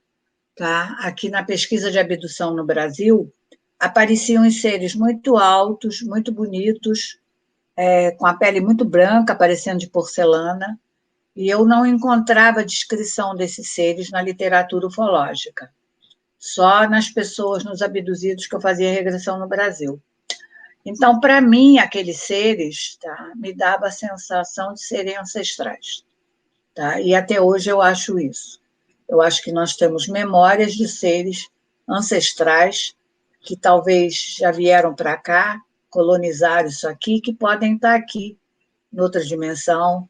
tá, aqui na pesquisa de abdução no Brasil, apareciam os seres muito altos, muito bonitos, com a pele muito branca, parecendo de porcelana, e eu não encontrava descrição desses seres na literatura ufológica, só nas pessoas, nos abduzidos que eu fazia regressão no Brasil. Então, para mim, aqueles seres, tá, me dava a sensação de serem ancestrais. Tá? E até hoje eu acho isso. Eu acho que nós temos memórias de seres ancestrais que talvez já vieram para cá, colonizaram isso aqui, que podem estar aqui, em outra dimensão,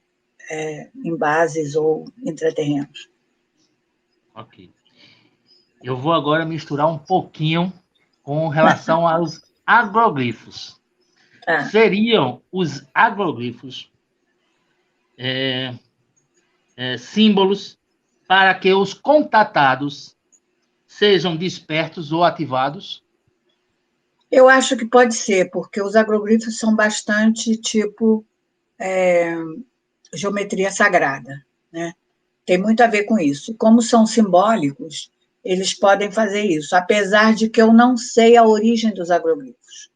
em bases ou intraterrenos. Ok. Eu vou agora misturar um pouquinho com relação aos agroglifos. Seriam os agroglifos símbolos para que os contatados sejam despertos ou ativados? Eu acho que pode ser, porque os agroglifos são bastante tipo geometria sagrada, né? Tem muito a ver com isso. Como são simbólicos, eles podem fazer isso, apesar de que eu não sei a origem dos agroglifos.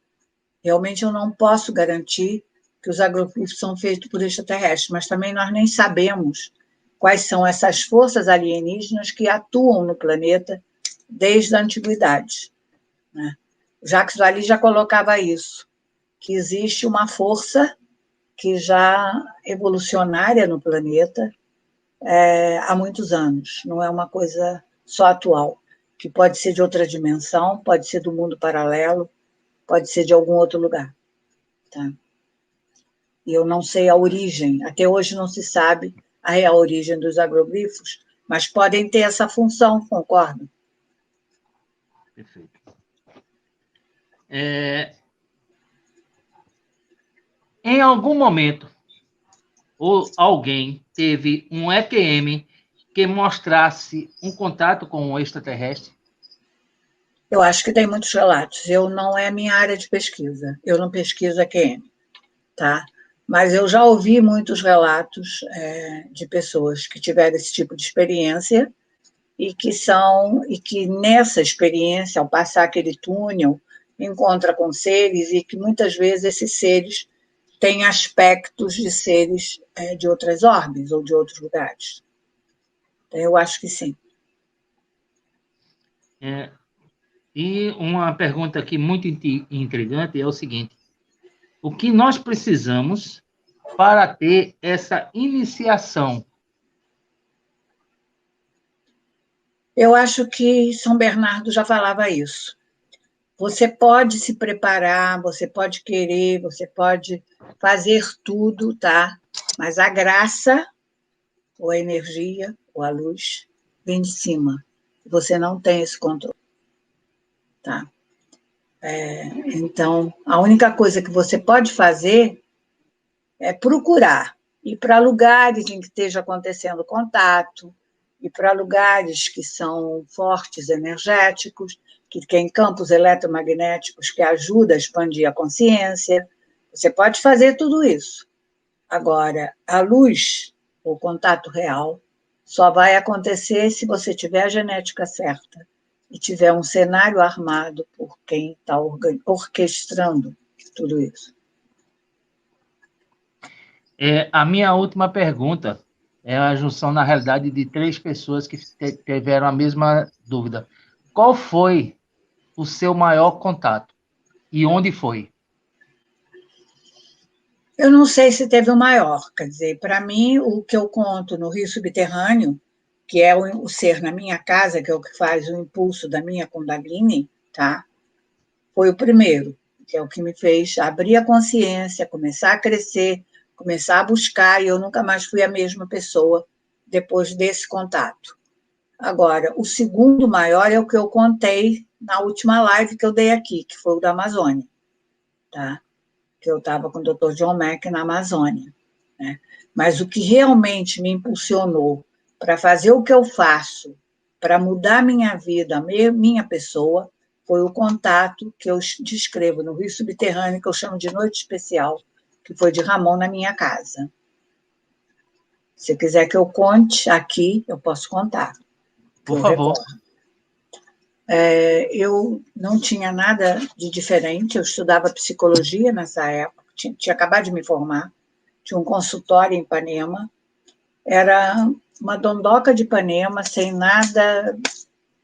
Realmente eu não posso garantir que os agroglifos são feitos por extraterrestres, mas também nós nem sabemos quais são essas forças alienígenas que atuam no planeta desde a antiguidade, né? Jacques Vallée já colocava isso, que existe uma força que já evolucionária no planeta há muitos anos, não é uma coisa só atual, que pode ser de outra dimensão, pode ser do mundo paralelo, pode ser de algum outro lugar. Tá? E eu não sei a origem, até hoje não se sabe a real origem dos agroglifos, mas podem ter essa função, concordo? Perfeito. Em algum momento, ou alguém teve um EQM que mostrasse um contato com um extraterrestre? Eu acho que tem muitos relatos. Não é minha área de pesquisa. Eu não pesquiso EQM, tá? Mas eu já ouvi muitos relatos de pessoas que tiveram esse tipo de experiência e que nessa experiência, ao passar aquele túnel encontra com seres e que muitas vezes esses seres têm aspectos de seres de outras órbitas ou de outros lugares. Então, eu acho que sim. E uma pergunta aqui muito intrigante é o seguinte: o que nós precisamos para ter essa iniciação? Eu acho que São Bernardo já falava isso. Você pode se preparar, você pode querer, você pode fazer tudo, tá? Mas a graça, ou a energia, ou a luz, vem de cima. Você não tem esse controle, tá? Então, a única coisa que você pode fazer é procurar ir para lugares em que esteja acontecendo contato, ir para lugares que são fortes energéticos, que têm campos eletromagnéticos que ajudam a expandir a consciência. Você pode fazer tudo isso. Agora, a luz, o contato real, só vai acontecer se você tiver a genética certa e tiver um cenário armado por quem está orquestrando tudo isso. A minha última pergunta é a junção, na realidade, de 3 pessoas que tiveram a mesma dúvida. Qual foi o seu maior contato? E onde foi? Eu não sei se teve o maior, quer dizer, para mim, o que eu conto no Rio Subterrâneo, que é o ser na minha casa, que é o que faz o impulso da minha Kundalini, tá? Foi o primeiro, que é o que me fez abrir a consciência, começar a crescer, começar a buscar, e eu nunca mais fui a mesma pessoa depois desse contato. Agora, o segundo maior é o que eu contei na última live que eu dei aqui, que foi o da Amazônia, tá? Que eu estava com o Dr. John Mack na Amazônia, né? Mas o que realmente me impulsionou para fazer o que eu faço, para mudar minha vida, minha pessoa, foi o contato que eu descrevo no Rio Subterrâneo, que eu chamo de Noite Especial, que foi de Ramon na minha casa. Se quiser que eu conte aqui, eu posso contar. Por favor. Eu não tinha nada de diferente, eu estudava psicologia nessa época, tinha acabado de me formar, tinha um consultório em Ipanema, era uma dondoca de Ipanema, sem nada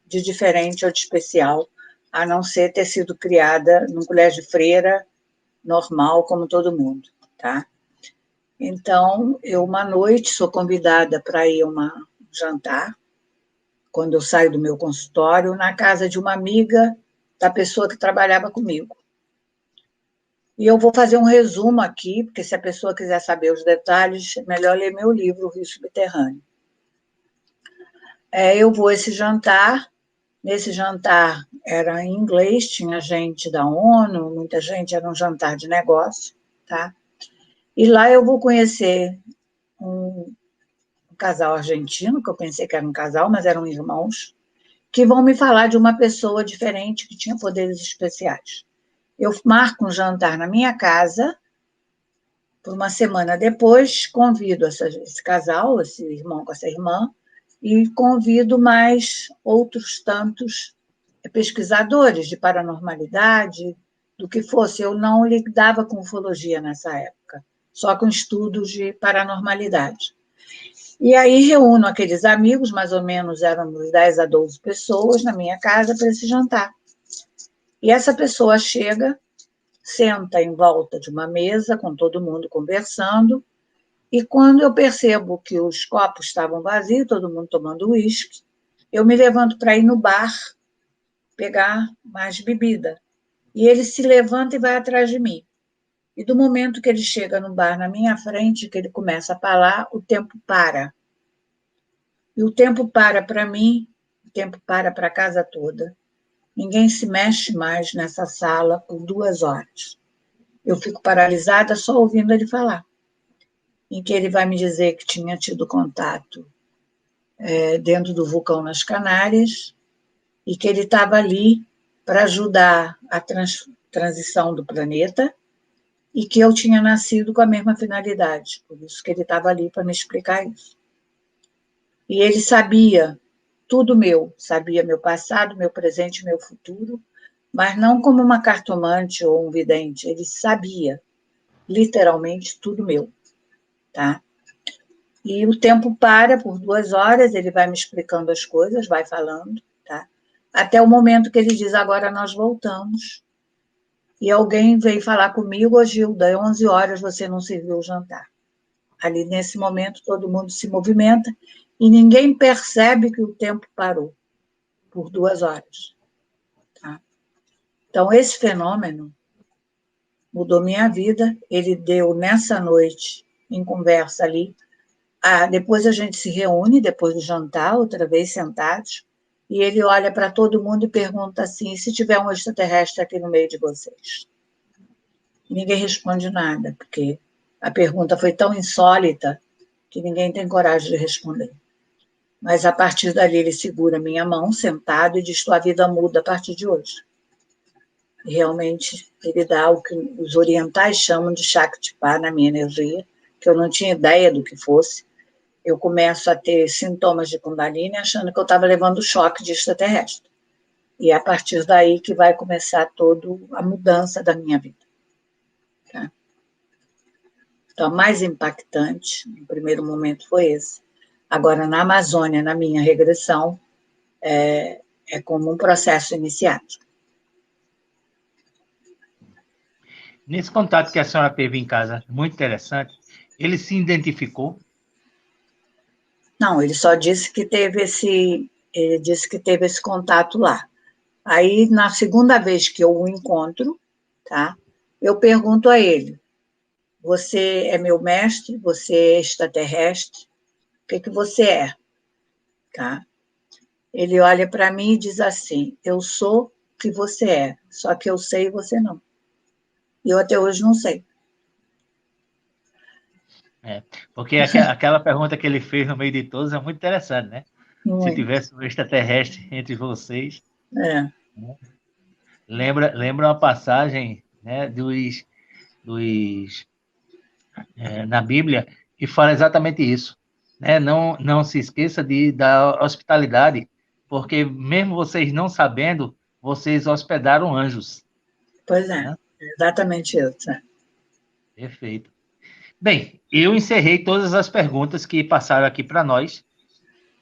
de diferente ou de especial, a não ser ter sido criada num colégio de freira normal, como todo mundo, tá? Então, eu, uma noite, sou convidada para ir a um jantar, quando eu saio do meu consultório, na casa de uma amiga da pessoa que trabalhava comigo. E eu vou fazer um resumo aqui, porque se a pessoa quiser saber os detalhes, é melhor ler meu livro, O Rio Subterrâneo. Eu vou a esse jantar, nesse jantar era em inglês, tinha gente da ONU, muita gente, era um jantar de negócio, tá? E lá eu vou conhecer um casal argentino, que eu pensei que era um casal, mas eram irmãos, que vão me falar de uma pessoa diferente que tinha poderes especiais. Eu marco um jantar na minha casa, por uma semana depois, convido esse casal, esse irmão com essa irmã, e convido mais outros tantos pesquisadores de paranormalidade, do que fosse. Eu não lidava com ufologia nessa época, só com estudos de paranormalidade. E aí reúno aqueles amigos, mais ou menos éramos 10 a 12 pessoas na minha casa para esse jantar. E essa pessoa chega, senta em volta de uma mesa, com todo mundo conversando, e quando eu percebo que os copos estavam vazios, todo mundo tomando uísque, eu me levanto para ir no bar pegar mais bebida. E ele se levanta e vai atrás de mim. E do momento que ele chega no bar na minha frente, que ele começa a falar, o tempo para. E o tempo para mim, o tempo para a casa toda. Ninguém se mexe mais nessa sala por 2 horas. Eu fico paralisada só ouvindo ele falar. Em que ele vai me dizer que tinha tido contato dentro do vulcão nas Canárias e que ele estava ali para ajudar a transição do planeta e que eu tinha nascido com a mesma finalidade. Por isso que ele estava ali para me explicar isso. E ele sabia tudo meu, sabia meu passado, meu presente, meu futuro, mas não como uma cartomante ou um vidente. Ele sabia, literalmente, tudo meu, tá? E o tempo para por 2 horas, ele vai me explicando as coisas, vai falando, tá? Até o momento que ele diz, agora nós voltamos. E alguém veio falar comigo, ô Gilda, é 11 horas, você não serviu o jantar. Ali, nesse momento, todo mundo se movimenta e ninguém percebe que o tempo parou por 2 horas. Tá? Então, esse fenômeno mudou minha vida. Ele deu, nessa noite, em conversa ali, depois a gente se reúne, depois do jantar, outra vez sentados, e ele olha para todo mundo e pergunta assim, se tiver um extraterrestre aqui no meio de vocês? E ninguém responde nada, porque a pergunta foi tão insólita que ninguém tem coragem de responder. Mas, a partir dali, ele segura minha mão, sentado, e diz, tua vida muda a partir de hoje. E, realmente, ele dá o que os orientais chamam de Shaktipat na minha energia, que eu não tinha ideia do que fosse. Eu começo a ter sintomas de Kundalini, achando que eu estava levando choque de extraterrestre. E é a partir daí que vai começar toda a mudança da minha vida. Tá? Então, a mais impactante, no primeiro momento, foi esse. Agora, na Amazônia, na minha regressão, é como um processo iniciado. Nesse contato que a senhora teve em casa, muito interessante, ele se identificou? Não, ele só disse que teve esse contato lá. Aí, na segunda vez que eu o encontro, tá? Eu pergunto a ele, você é meu mestre? Você é extraterrestre? O que você é? Tá? Ele olha para mim e diz assim, eu sou o que você é, só que eu sei e você não. E eu até hoje não sei. Porque aquela pergunta que ele fez no meio de todos é muito interessante, né? Muito. Se tivesse um extraterrestre entre vocês. É. Né? Lembra uma passagem, né, na Bíblia que fala exatamente isso. Né? Não se esqueça da hospitalidade, porque mesmo vocês não sabendo, vocês hospedaram anjos. Pois é, Né? exatamente isso. Perfeito. Bem, eu encerrei todas as perguntas que passaram aqui para nós.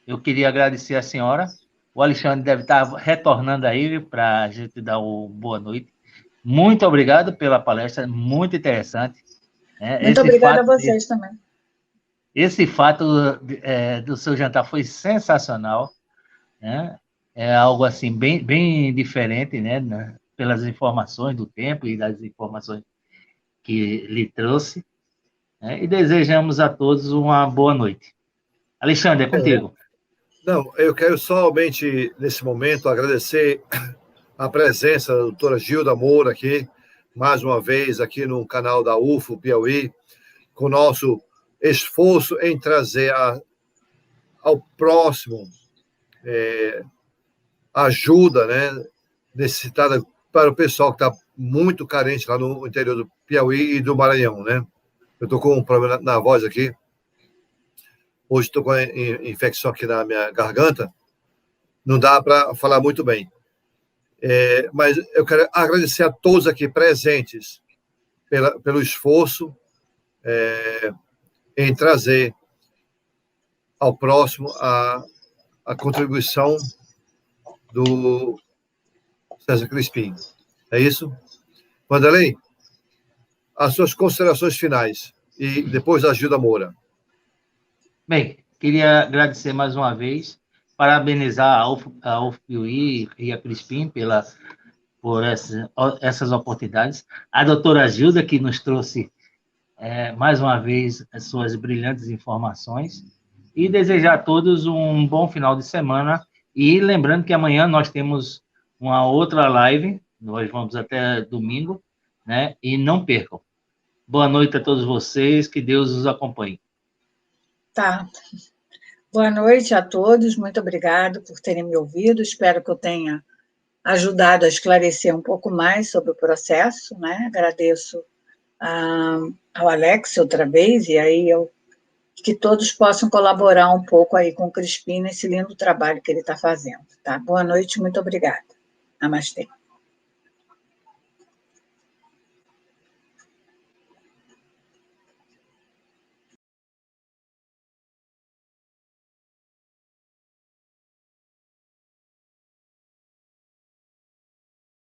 Eu queria agradecer a senhora. O Alexandre deve estar retornando aí para a gente dar o boa noite. Muito obrigado pela palestra, muito interessante. Né? Muito obrigada a vocês também. Esse fato do seu jantar foi sensacional. Né? É algo assim bem diferente, né? Pelas informações do tempo e das informações que lhe trouxe. Né? E desejamos a todos uma boa noite. Alexandre, é contigo. Não, eu quero somente, nesse momento, agradecer a presença da doutora Gilda Moura aqui, mais uma vez aqui no canal da UFO Piauí, com o nosso esforço em trazer ao próximo ajuda, né, necessitada para o pessoal que está muito carente lá no interior do Piauí e do Maranhão, né? Eu estou com um problema na voz aqui. Hoje estou com a infecção aqui na minha garganta. Não dá para falar muito bem. Mas eu quero agradecer a todos aqui presentes pelo esforço em trazer ao próximo a contribuição do César Crispim. É isso? Wanderley, as suas considerações finais e depois a Gilda Moura. Bem, queria agradecer mais uma vez, parabenizar a UFPI e a Crispim por essas oportunidades. A doutora Gilda, que nos trouxe mais uma vez as suas brilhantes informações. E desejar a todos um bom final de semana. E lembrando que amanhã nós temos uma outra live, nós vamos até domingo, né? E não percam. Boa noite a todos vocês, que Deus os acompanhe. Tá. Boa noite a todos, muito obrigada por terem me ouvido, espero que eu tenha ajudado a esclarecer um pouco mais sobre o processo, né? Agradeço ao Alex outra vez, e aí que todos possam colaborar um pouco aí com o Crispim nesse lindo trabalho que ele está fazendo, tá? Boa noite, muito obrigada. Namastê.